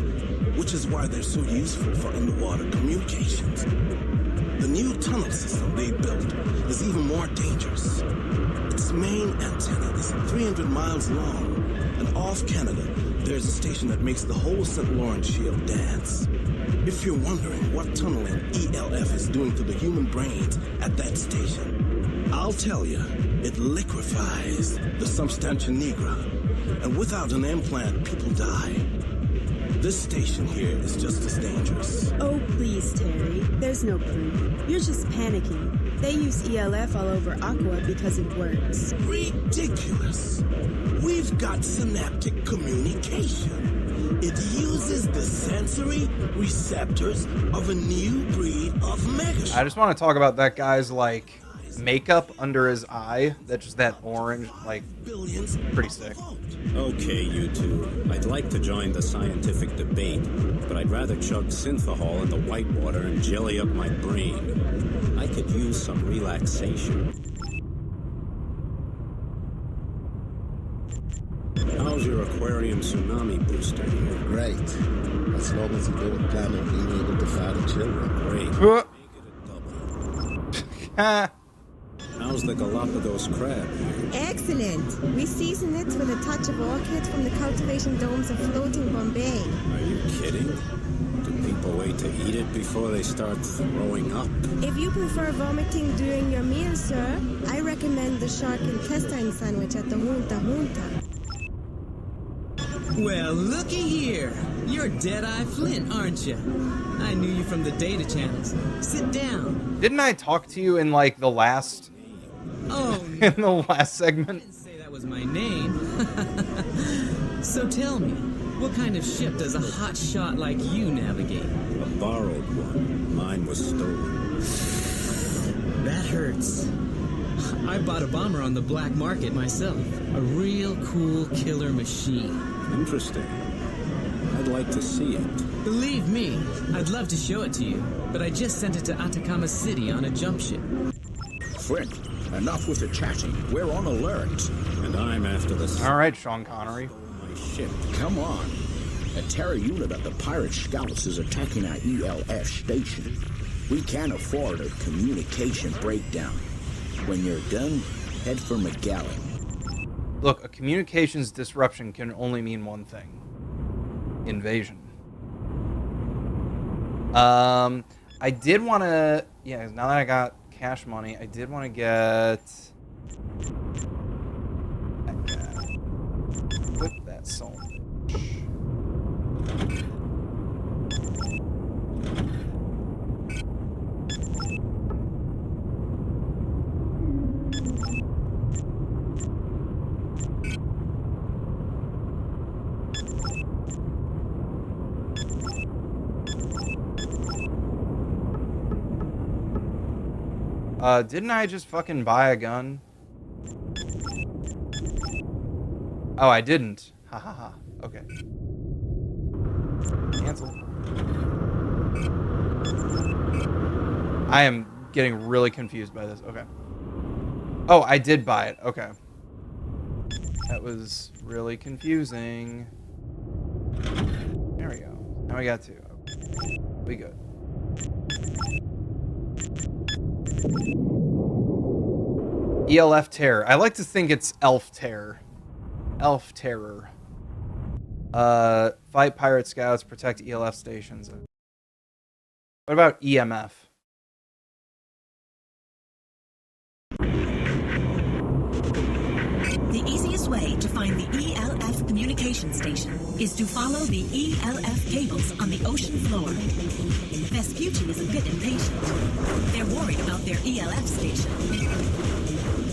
which is why they're so useful for underwater communications. The new tunnel system they built is even more dangerous. Its main antenna is 300 miles long, and off Canada, there's a station that makes the whole St. Lawrence Shield dance. If you're wondering what tunneling ELF is doing to the human brains at that station, I'll tell you, it liquefies the substantia nigra, and without an implant, people die. This station here is just as dangerous. Oh, please, Terry. There's no proof. You're just panicking. They use ELF all over Aqua because it works. Ridiculous. We've got synaptic communication. It uses the sensory receptors of a new breed of megashark. I just want to talk about that guy's, like, makeup under his eye. That's just that orange, like, pretty sick. Okay, you two. I'd like to join the scientific debate, but I'd rather chug synthahol in the whitewater and jelly up my brain. I could use some relaxation. How's your aquarium tsunami booster here? Great. As long as you don't plan on being able to fire the children. Great. How's the Galapagos crab? Excellent. We season it with a touch of orchid from the cultivation domes of floating Bombay. Are you kidding? Do people wait to eat it before they start throwing up? If you prefer vomiting during your meal, sir, I recommend the shark intestine sandwich at the Junta Junta. Well, looky here. You're Deadeye Flint, aren't you? I knew you from the data channels. Sit down. Didn't I talk to you in, like, the last... Oh, in the last segment? I didn't say that was knows my name. So tell me, what kind of ship does a hot shot like you navigate? A borrowed one. Mine was stolen. That hurts. I bought a bomber on the black market myself. A real cool killer machine. Interesting. I'd like to see it. Believe me, I'd love to show it to you, but I just sent it to Atacama City on a jump ship. Friend, enough with the chatting. We're on alert. And I'm after the... All right, Sean Connery. My ship. Come on. A Terra unit of the Pirate Scouts is attacking our ELF station. We can't afford a communication breakdown. When you're done, head for Magellan. Look, a communications disruption can only mean one thing. Invasion. I did want to... Yeah, now that I got cash money, I did want to get... Flip that soul. Didn't I just fucking buy a gun? Oh, I didn't. Ha ha ha. Okay. Cancel. I am getting really confused by this. Okay. Oh, I did buy it. Okay. That was really confusing. There we go. Now we got two. Okay. We good. ELF Terror. I like to think it's Elf Terror. Elf Terror. Fight pirate scouts, protect ELF stations. What about EMF? The easiest way to find the ELF communication station is to follow the ELF cables on the ocean floor. Vespucci is a bit impatient. They're worried about their ELF station.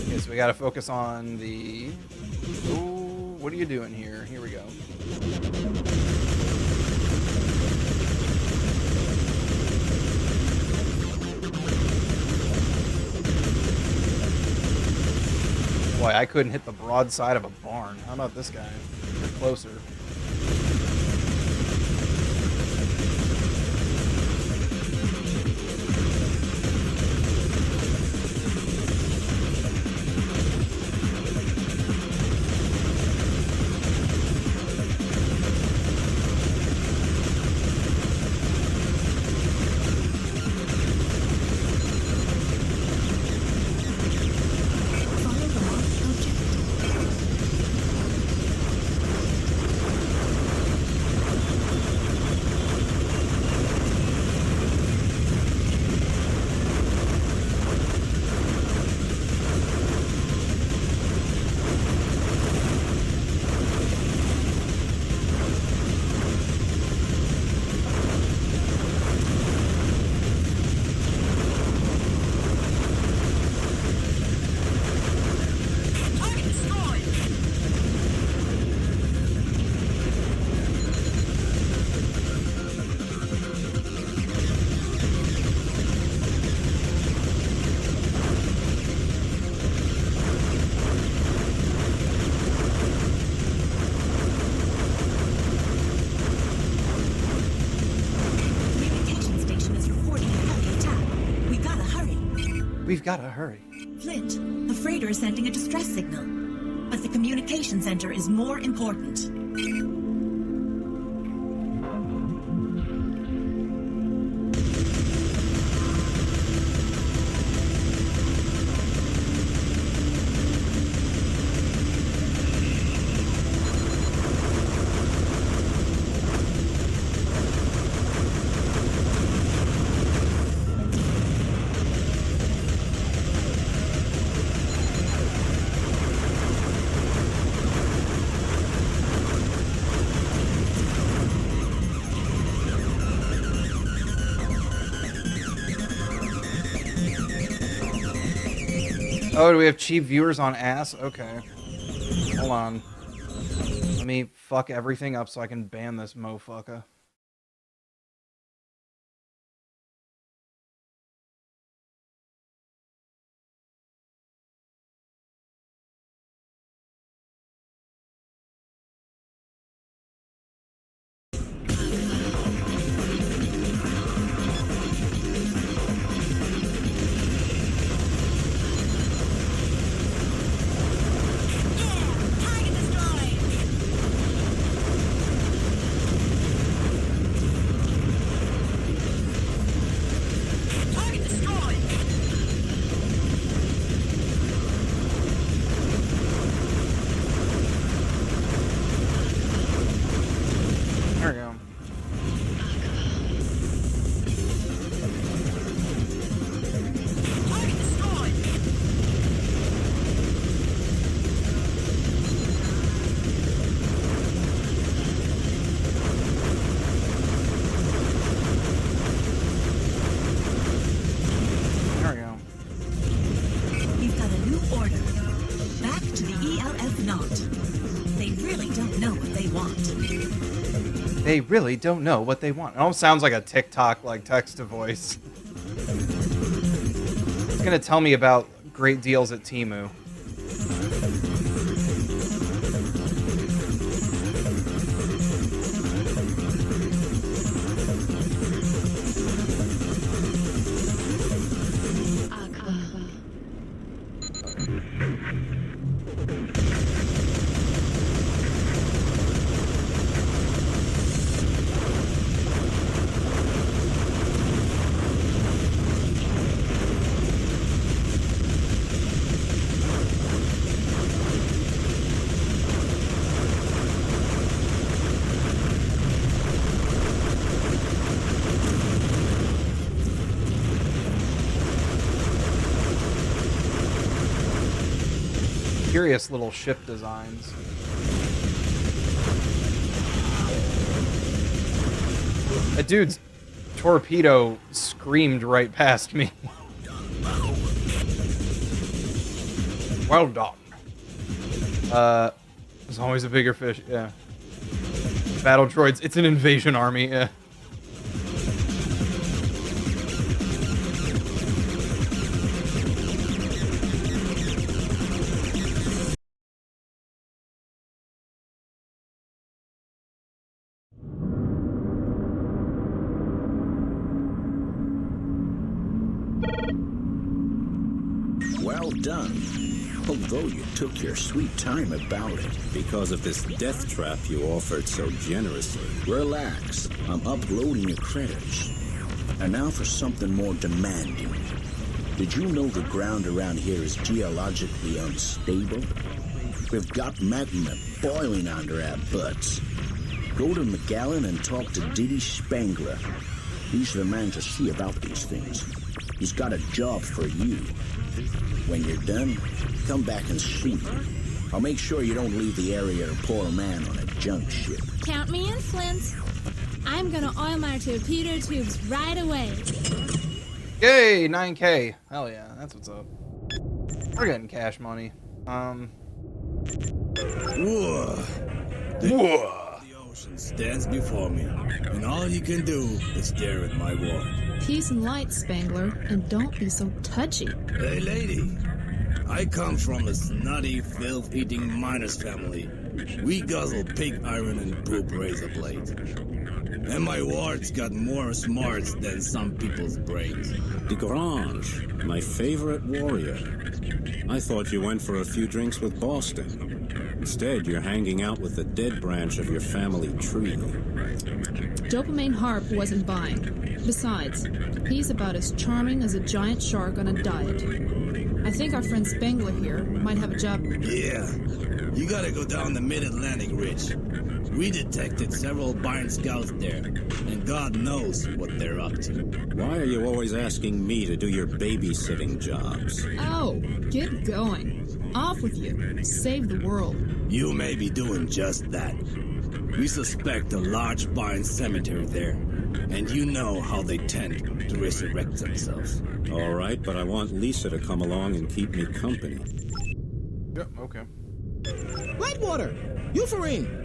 Okay, so we gotta focus on the... Ooh, what are you doing here? Here we go. Boy, I couldn't hit the broadside of a barn. How about this guy? Get closer. We've got to hurry. Flint, the freighter is sending a distress signal, but the communication center is more important. Oh, do we have cheap viewers on ass? Okay. Hold on. Let me fuck everything up so I can ban this mofucker. There we go. There we go. You've got a new order. Back to the ELF Knot. They really don't know what they want. They really don't know what they want. It almost sounds like a TikTok, like, text-to-voice. It's gonna tell me about great deals at Temu. Curious little ship designs. That dude's torpedo screamed right past me. Well done. There's always a bigger fish, yeah. Battle droids, it's an invasion army, yeah. Well done. Although you took your sweet time about it. Because of this death trap you offered so generously. Relax. I'm uploading your credits. And now for something more demanding. Did you know the ground around here is geologically unstable? We've got magma boiling under our butts. Go to McAllen and talk to Diddy Spangler. He's the man to see about these things. He's got a job for you. When you're done, come back and see me. I'll make sure you don't leave the area a poor man on a junk ship. Count me in, Flint. I'm gonna oil my torpedo tubes right away. Yay, 9K. Hell yeah, that's what's up. We're getting cash money. Whoa. The ocean stands before me, and all you can do is stare at my ward. Peace and light, Spangler, and don't be so touchy. Hey, lady. I come from a snotty, filth-eating miners family. We guzzle pig iron and poop razor blades. And my ward's got more smarts than some people's brains. DeGrange, my favorite warrior. I thought you went for a few drinks with Boston. Instead, you're hanging out with the dead branch of your family tree. Dopamine Harp wasn't buying. Besides, he's about as charming as a giant shark on a diet. I think our friend Spangler here might have a job. Yeah, you gotta go down the Mid-Atlantic Ridge. We detected several Barn scouts there, and God knows what they're up to. Why are you always asking me to do your babysitting jobs? Oh, get going. Off with you. Save the world. You may be doing just that. We suspect a large barn cemetery there, and you know how they tend to resurrect themselves. All right, but I want Lisa to come along and keep me company. Yep, okay. Wait Whitewater, Euphorine,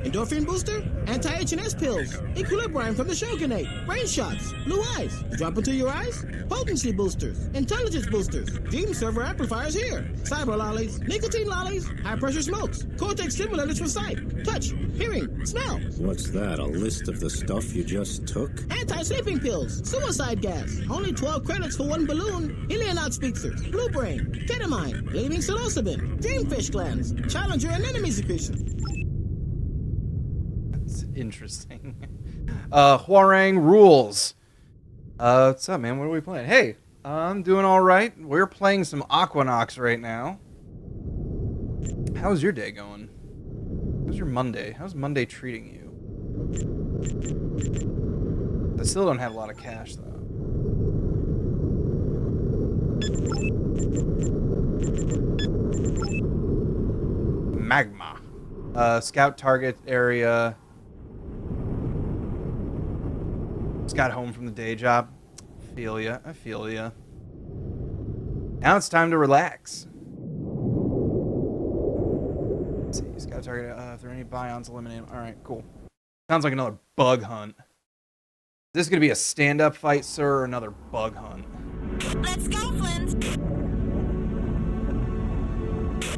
Endorphin Booster, Anti-HNS Pills, Equilibrium from the Shogunate, Brain Shots, Blue Eyes, Drop Into Your Eyes, Potency Boosters, Intelligence Boosters, Dream Server Amplifiers here, Cyber Lollies, Nicotine Lollies, High Pressure Smokes, Cortex Stimulators for sight, touch, hearing, smell. What's that, a list of the stuff you just took? Anti-sleeping pills, suicide gas, only 12 credits for one balloon, Helionaut speakers, Blue Brain, ketamine, gleaming psilocybin, dreamfish glands, Challenger and enemy secretion. That's interesting. Huarang rules. What's up, man? What are we playing? Hey, I'm doing all right. We're playing some AquaNox right now. How's your day going? How's your Monday? How's Monday treating you? I still don't have a lot of cash, though. Magma. Scout target area. Just got home from the day job. Feel ya. I feel ya. Now it's time to relax. Let's see. Scout target. If there are any bions, eliminate them. Alright, cool. Sounds like another bug hunt. Is this going to be a stand-up fight, sir, or another bug hunt? Let's go, Flint!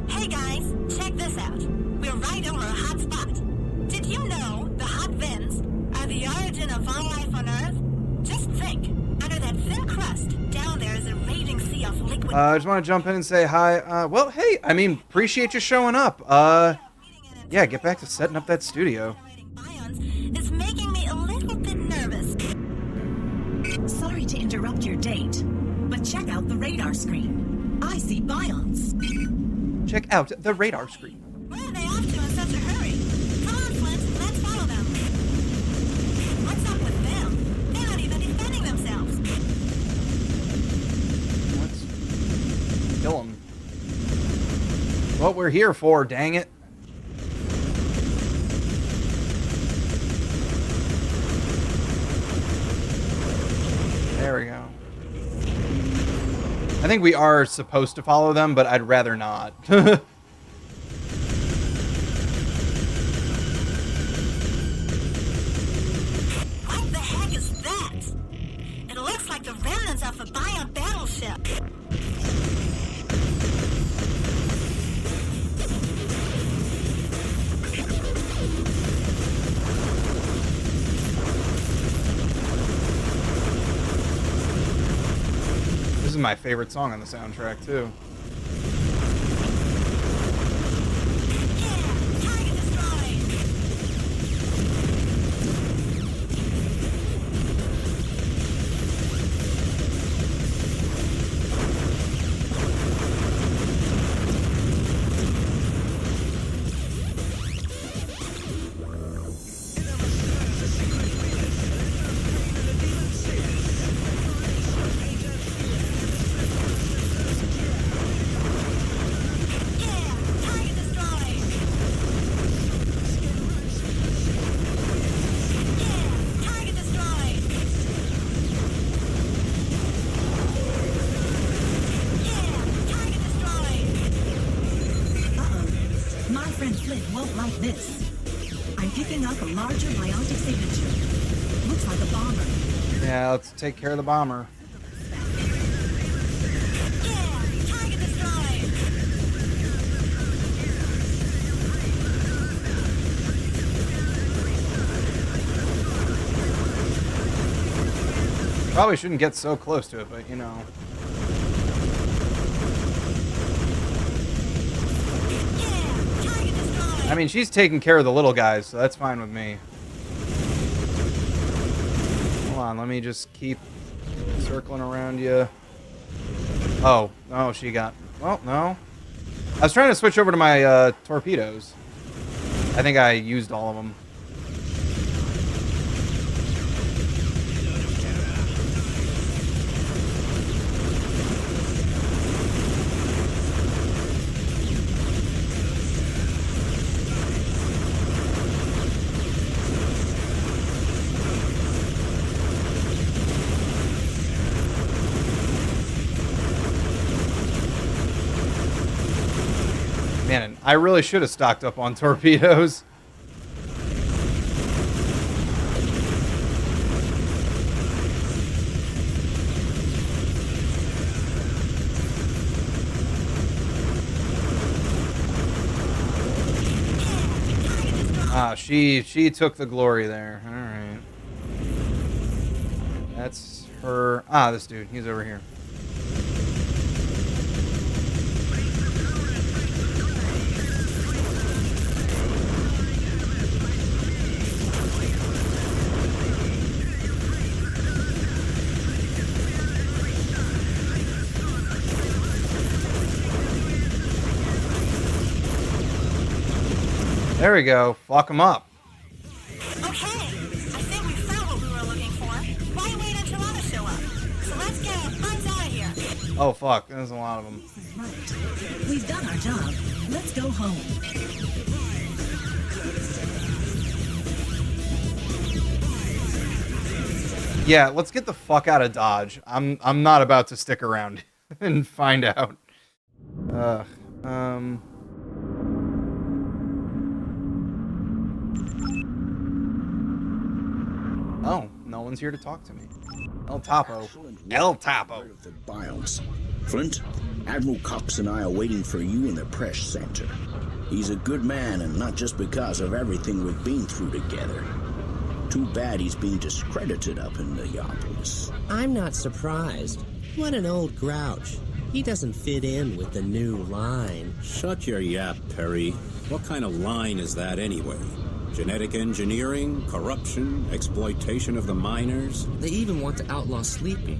Hey guys, check this out. We're right over a hot spot. Did you know the hot vents are the origin of all life on Earth? Just think, under that thin crust, down there is a raging sea of liquid... I just want to jump in and say hi. Well, hey, I mean, appreciate you showing up. Yeah, get back to setting up that studio. It's making me a little bit nervous. Sorry to interrupt your date, but check out the radar screen. I see bions. Check out the radar screen. Where are they off to in such a hurry? Come on, Flint, let's follow them. What's up with them? They're not even defending themselves. Let's kill them. What we're here for, dang it. There we go. I think we are supposed to follow them, but I'd rather not. What the heck is that? It looks like the remnants of a bion battleship. This is my favorite song on the soundtrack, too. Won't like this. I'm picking up a larger biotic signature. Looks like a bomber. Yeah, let's take care of the bomber. Probably shouldn't get so close to it, but you know. I mean, she's taking care of the little guys, so that's fine with me. Hold on, let me just keep circling around you. Oh, she got... Well, no. I was trying to switch over to my torpedoes. I think I used all of them. Man, an I really should have stocked up on torpedoes. Ah, she took the glory there. All right. That's her. Ah, this dude. He's over here. There we go. Fuck him up. Okay, I think we found what we were looking for. Why wait until others show up? So let's get our butts out of here. Oh, fuck. There's a lot of them. Right. We've done our job. Let's go home. Yeah, let's get the fuck out of Dodge. I'm not about to stick around and find out. Oh, no one's here to talk to me. El Topo. El Topo. The biomes. Flint, Admiral Cox and I are waiting for you in the press center. He's a good man, and not just because of everything we've been through together. Too bad he's being discredited up in Neopolis. I'm not surprised. What an old grouch. He doesn't fit in with the new line. Shut your yap, Perry. What kind of line is that anyway? Genetic engineering, corruption, exploitation of the miners? They even want to outlaw sleeping.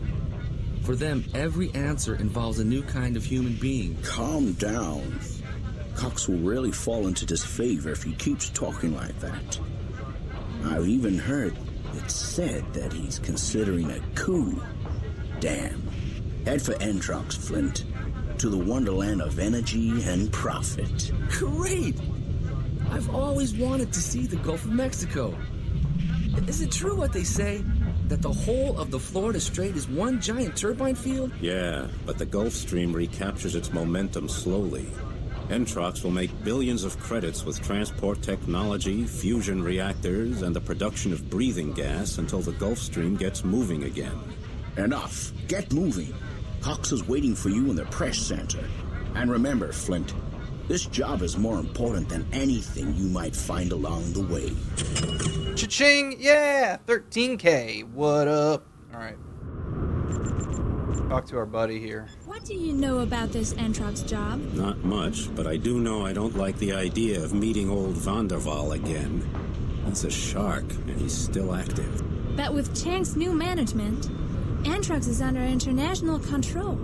For them, every answer involves a new kind of human being. Calm down. Cox will really fall into disfavor if he keeps talking like that. I've even heard it said that he's considering a coup. Damn. Head for Entrox, Flint. To the wonderland of energy and profit. Great! I've always wanted to see the Gulf of Mexico. Is it true what they say? That the whole of the Florida Strait is one giant turbine field? Yeah, but the Gulf Stream recaptures its momentum slowly. Entrox will make billions of credits with transport technology, fusion reactors, and the production of breathing gas until the Gulf Stream gets moving again. Enough. Get moving. Cox is waiting for you in the press center. And remember, Flint, this job is more important than anything you might find along the way. Cha-ching! Yeah! 13K. What up? Alright. Talk to our buddy here. What do you know about this Entrox job? Not much, but I do know I don't like the idea of meeting old Vanderval again. He's a shark, and he's still active. But with Chang's new management, Entrox is under international control.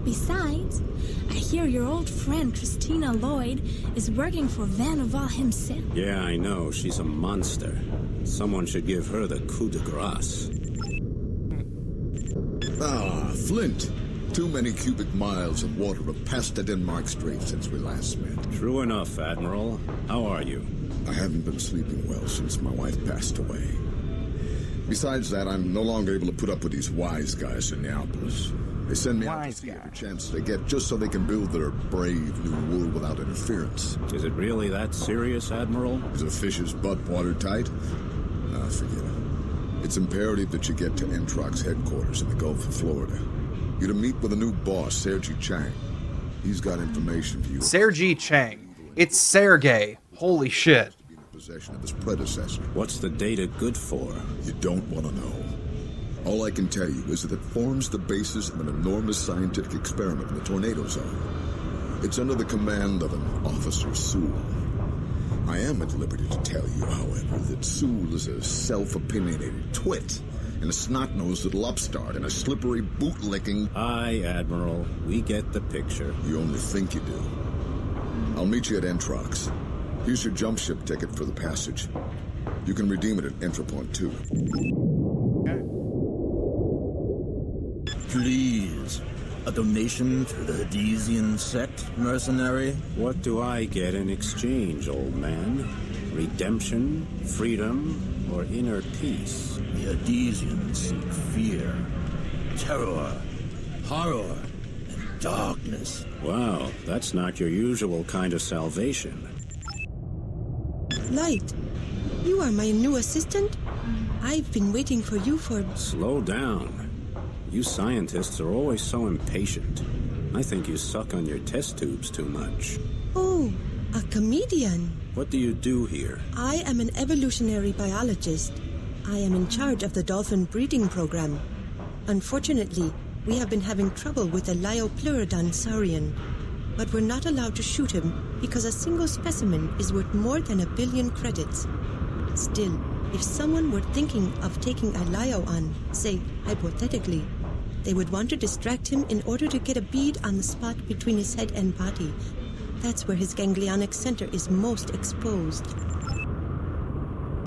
Besides, I hear your old friend Christina Lloyd is working for Vanderval himself. Yeah, I know. She's a monster. Someone should give her the coup de grace. Ah, Flint. Too many cubic miles of water have passed the Denmark Strait since we last met. True enough, Admiral. How are you? I haven't been sleeping well since my wife passed away. Besides that, I'm no longer able to put up with these wise guys in Neopolis. They send me out to see every chance they get just so they can build their brave new world without interference. Is it really that serious, Admiral? Is a fish's butt watertight? Ah, forget it. It's imperative that you get to Entrox headquarters in the Gulf of Florida. You're to meet with the new boss, Sergei Chang. He's got information for you. Sergei Chang. It's Sergei. Holy shit. In possession of his predecessor. What's the data good for? You don't want to know. All I can tell you is that it forms the basis of an enormous scientific experiment in the tornado zone. It's under the command of an Officer Sewell. I am at liberty to tell you, however, that Sewell is a self-opinionated twit and a snot-nosed little upstart and a slippery bootlicking... Aye, Admiral. We get the picture. You only think you do. I'll meet you at Entrox. Here's your jump ship ticket for the passage. You can redeem it at Entropoint 2. Please, a donation to the Hadesian sect, mercenary? What do I get in exchange, old man? Redemption, freedom, or inner peace? The Hadesians seek fear, terror, horror, and darkness. Wow, that's not your usual kind of salvation. Light, you are my new assistant? I've been waiting for you for... Slow down. You scientists are always so impatient. I think you suck on your test tubes too much. Oh, a comedian. What do you do here? I am an evolutionary biologist. I am in charge of the dolphin breeding program. Unfortunately, we have been having trouble with the Liopleurodon saurian, but we're not allowed to shoot him because a single specimen is worth more than 1 billion credits. Still, if someone were thinking of taking a Lio on, say, hypothetically, they would want to distract him in order to get a bead on the spot between his head and body. That's where his ganglionic center is most exposed.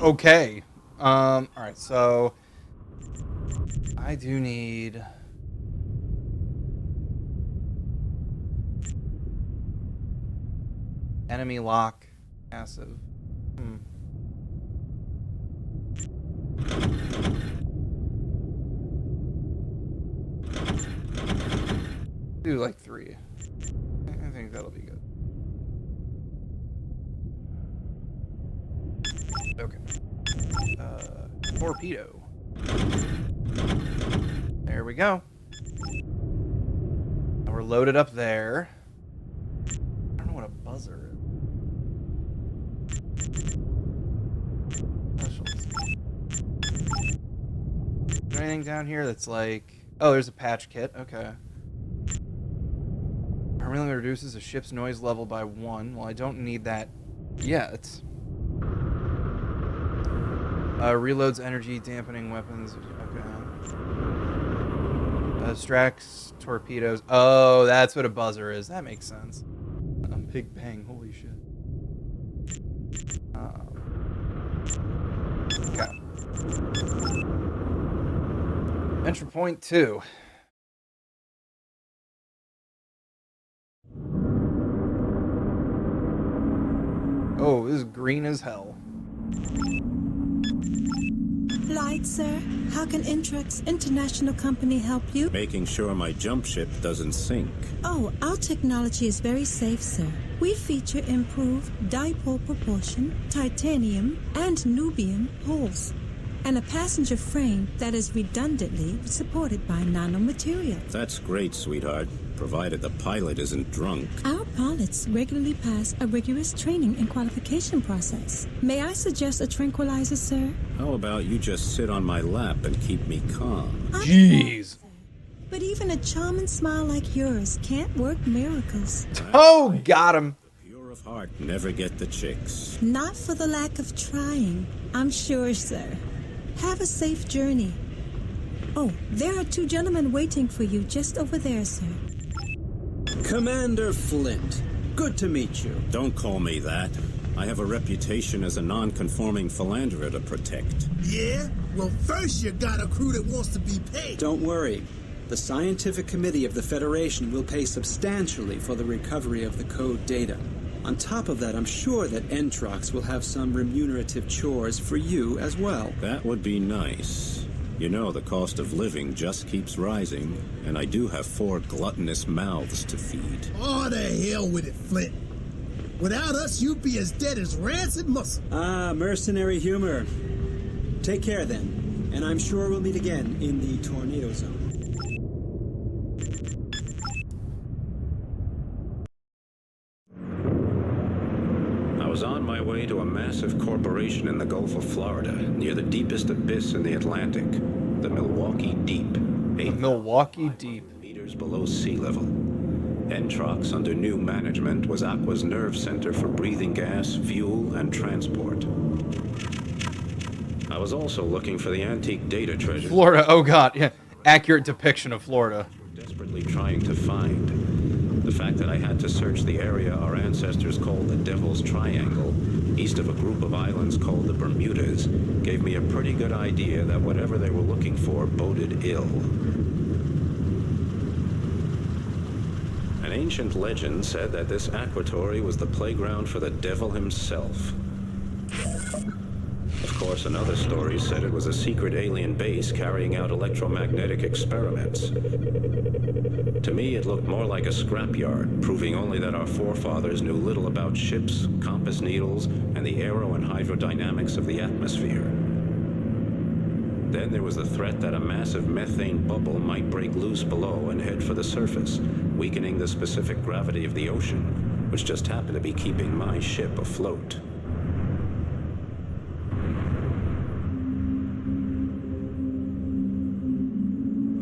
Okay. Alright, so... I do need... Enemy lock. Passive. Do like 3. I think that'll be good. Okay. Torpedo. There we go. Now we're loaded up there. I don't know what a buzzer is. Is there anything down here that's like... Oh, there's a patch kit. Okay. Permanently reduces a ship's noise level by 1. Well, I don't need that yet. Reloads energy, dampening weapons. Okay. Distracts torpedoes. Oh, that's what a buzzer is. That makes sense. Big bang. Holy shit. Okay. Entry point 2. Oh, this is green as hell. Light, sir. How can Intrax International Company help you? Making sure my jump ship doesn't sink. Oh, our technology is very safe, sir. We feature improved dipole propulsion, titanium, and Nubian hulls, and a passenger frame that is redundantly supported by nanomaterial. That's great, sweetheart, provided the pilot isn't drunk. Our pilots regularly pass a rigorous training and qualification process. May I suggest a tranquilizer, sir? How about you just sit on my lap and keep me calm? Jeez. But even a charming smile like yours can't work miracles. Oh, got him. Pure of heart never get the chicks. Not for the lack of trying, I'm sure, sir. Have a safe journey. Oh, there are 2 gentlemen waiting for you just over there, sir. Commander Flint, good to meet you. Don't call me that. I have a reputation as a non-conforming philanderer to protect. Yeah? Well, first you got a crew that wants to be paid. Don't worry. The Scientific Committee of the Federation will pay substantially for the recovery of the code data. On top of that, I'm sure that Entrox will have some remunerative chores for you as well. That would be nice. You know, the cost of living just keeps rising, and I do have 4 gluttonous mouths to feed. Oh, the hell with it, Flint. Without us, you'd be as dead as rancid muscle. Ah, mercenary humor. Take care then, and I'm sure we'll meet again in the tornado zone. I was on my way to a massive corporation in the Gulf of Florida, near the deepest abyss in the Atlantic, the Milwaukee Deep. The Milwaukee Deep. Meters below sea level. Entrox, under new management, was Aqua's nerve center for breathing gas, fuel, and transport. I was also looking for the antique data treasure. Florida, oh god, yeah. Accurate depiction of Florida. Desperately trying to find. The fact that I had to search the area our ancestors called the Devil's Triangle, east of a group of islands called the Bermudas, gave me a pretty good idea that whatever they were looking for boded ill. An ancient legend said that this aquatory was the playground for the devil himself. Of course, another story said it was a secret alien base carrying out electromagnetic experiments. To me, it looked more like a scrapyard, proving only that our forefathers knew little about ships, compass needles, and the aero and hydrodynamics of the atmosphere. Then there was the threat that a massive methane bubble might break loose below and head for the surface, weakening the specific gravity of the ocean, which just happened to be keeping my ship afloat.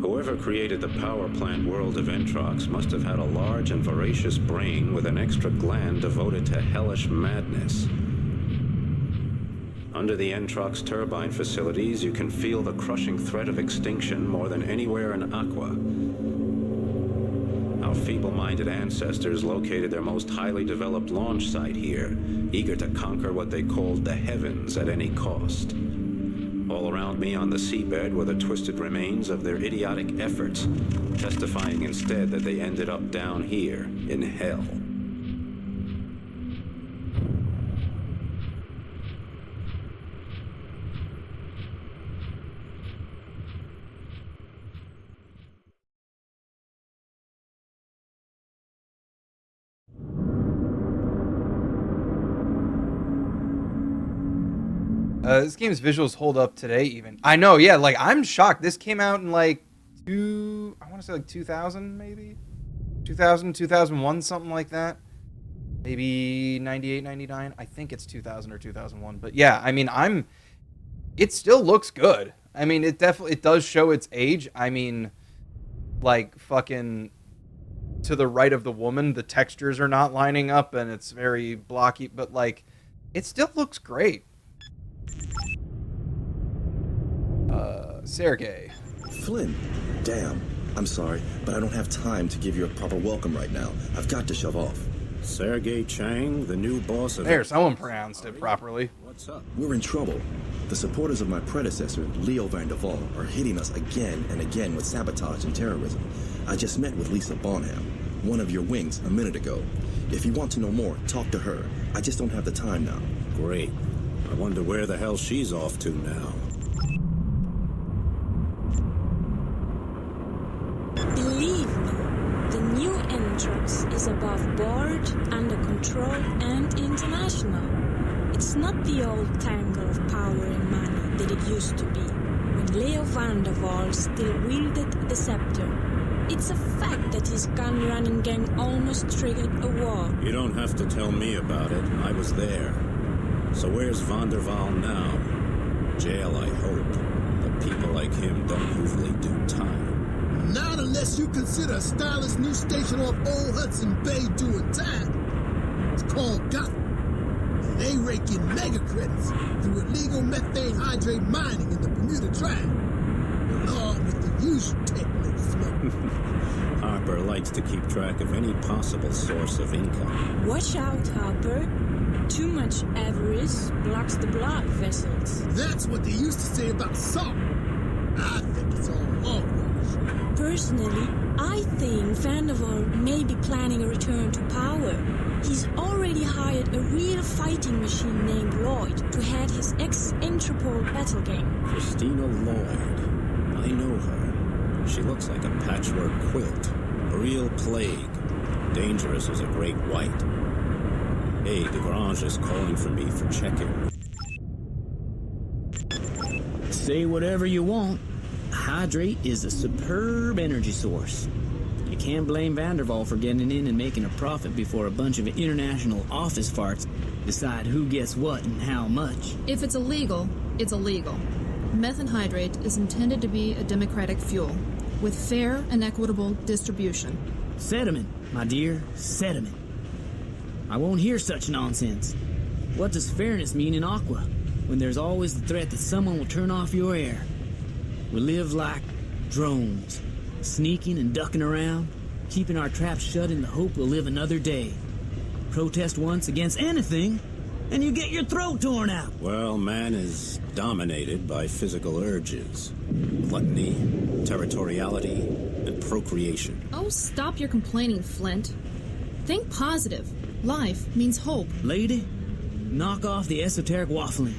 Whoever created the power plant world of Atrox must have had a large and voracious brain with an extra gland devoted to hellish madness. Under the Atrox turbine facilities, you can feel the crushing threat of extinction more than anywhere in Aqua. Our feeble-minded ancestors located their most highly developed launch site here, eager to conquer what they called the heavens at any cost. All around me on the seabed were the twisted remains of their idiotic efforts, testifying instead that they ended up down here in hell. This game's visuals hold up today even. I know, yeah, like, I'm shocked. This came out in, like, I want to say, like, 2000, maybe? 2000, 2001, something like that. Maybe 98, 99. I think it's 2000 or 2001. But, yeah, I mean, it still looks good. I mean, it does show its age. I mean, like, fucking to the right of the woman, the textures are not lining up, and it's very blocky. But, like, it still looks great. Sergey. Flynn. Damn. I'm sorry, but I don't have time to give you a proper welcome right now. I've got to shove off. Sergey Chang, the new boss of... There, someone pronounced it properly. What's up? We're in trouble. The supporters of my predecessor, Leo van der Waal, are hitting us again and again with sabotage and terrorism. I just met with Lisa Bonham, one of your wings, a minute ago. If you want to know more, talk to her. I just don't have the time now. Great. I wonder where the hell she's off to now. Believe me, the new Atrox is above board, under control, and international. It's not the old tangle of power and money that it used to be, when Leo van der Waal still wielded the scepter. It's a fact that his gun-running gang almost triggered a war. You don't have to tell me about it. I was there. So where's van der Waal now? Jail, I hope. But people like him don't usually do time. Not unless you consider a stylish new station off Old Hudson Bay doing time. It's called Gotham. And they rake in mega credits through illegal methane hydrate mining in the Bermuda Triangle, along with the usual techno smoke. Harper likes to keep track of any possible source of income. Watch out, Harper. Too much avarice blocks the blood vessels. That's what they used to say about salt. I think it's all hogwash. Personally, I think Van der Waal may be planning a return to power. He's already hired a real fighting machine named Lloyd to head his ex-Interpol battle gang. Christina Lloyd. I know her. She looks like a patchwork quilt. A real plague. Dangerous as a great white. Hey, DeGrange is calling for me for check-in. Say whatever you want. Hydrate is a superb energy source. You can't blame Van der Waal for getting in and making a profit before a bunch of international office farts decide who gets what and how much. If it's illegal, it's illegal. Methanhydrate is intended to be a democratic fuel, with fair and equitable distribution. Sediment, my dear, sediment. I won't hear such nonsense. What does fairness mean in Aqua, when there's always the threat that someone will turn off your air? We live like drones, sneaking and ducking around, keeping our traps shut in the hope we'll live another day. Protest once against anything, and you get your throat torn out. Well, man is dominated by physical urges. Gluttony, territoriality, and procreation. Oh, stop your complaining, Flint. Think positive. Life means hope. Lady, knock off the esoteric waffling.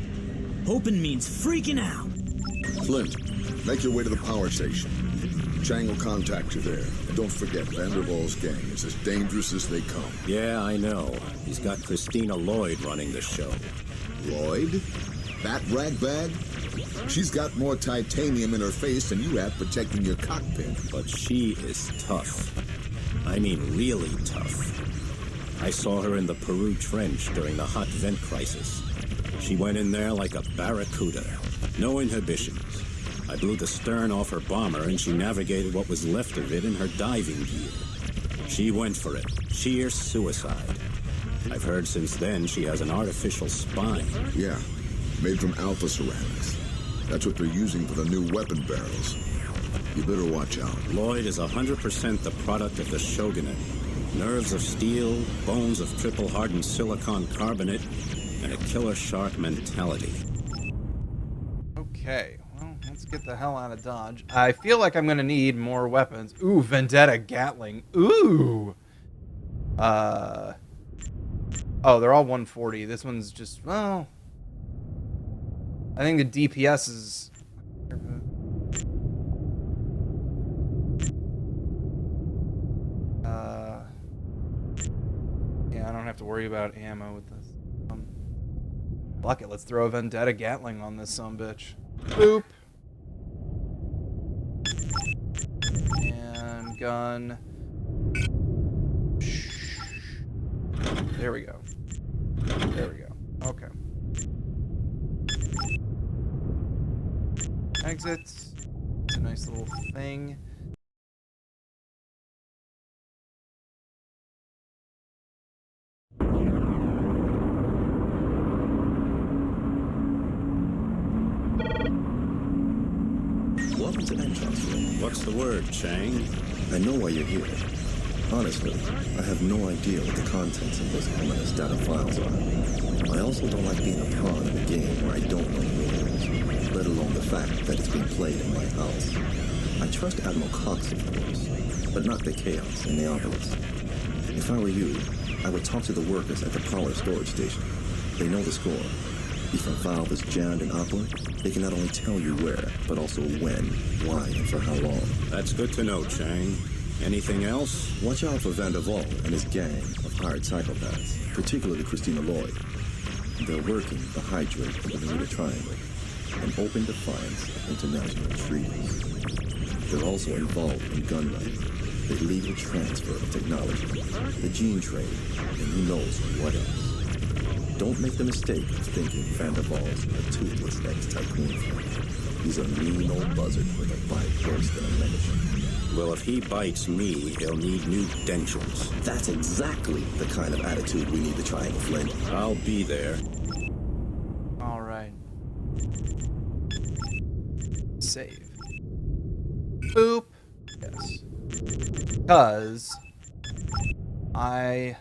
Hoping means freaking out. Flint, make your way to the power station. Chang will contact you there. And don't forget, Vanderwall's gang is as dangerous as they come. Yeah, I know. He's got Christina Lloyd running the show. Lloyd? That ragbag? She's got more titanium in her face than you have protecting your cockpit. But she is tough. I mean really tough. I saw her in the Peru Trench during the hot vent crisis. She went in there like a barracuda. No inhibitions. I blew the stern off her bomber and she navigated what was left of it in her diving gear. She went for it. Sheer suicide. I've heard since then she has an artificial spine. Yeah, made from alpha ceramics. That's what they're using for the new weapon barrels. You better watch out. Lloyd is 100% the product of the Shogunate. Nerves of steel, bones of triple-hardened silicon carbonate, and a killer shark mentality. Okay, well, let's get the hell out of Dodge. I feel like I'm going to need more weapons. Ooh, Vendetta Gatling. Ooh! Oh, they're all 140. This one's just, well... I think the DPS is... Yeah, I don't have to worry about ammo with this. Fuck it, let's throw a Vendetta Gatling on this sumbitch. Boop. And gun. There we go. There we go. Okay. Exit. It's a nice little thing. Welcome to Atrocities. What's the word, Chang? I know why you're here. Honestly, I have no idea what the contents of those ominous data files are. I also don't like being a pawn in a game where I don't know the rules, let alone the fact that it's being played in my house. I trust Admiral Cox, of course, but not the Chaos and Neopolis. If I were you, I would talk to the workers at the power storage station. They know the score. If a valve is jammed in Aqua, they can not only tell you where, but also when, why, and for how long. That's good to know, Chang. Anything else? Watch out for Van der Waal and his gang of hired psychopaths, particularly Christina Lloyd. They're working the Hydrate of the Bermuda Triangle, an open defiance of international treaties. They're also involved in gun running, the illegal transfer of technology, the gene trade, and who knows what else. Don't make the mistake of thinking Van der Waal's a toothless ex-tycoon friend. He's a mean old buzzard with a bite worse than a megaton. Well, if he bites me, he'll need new dentures. That's exactly the kind of attitude we need to Triangle, Flint. I'll be there. Alright. Save. Boop. Yes. Because I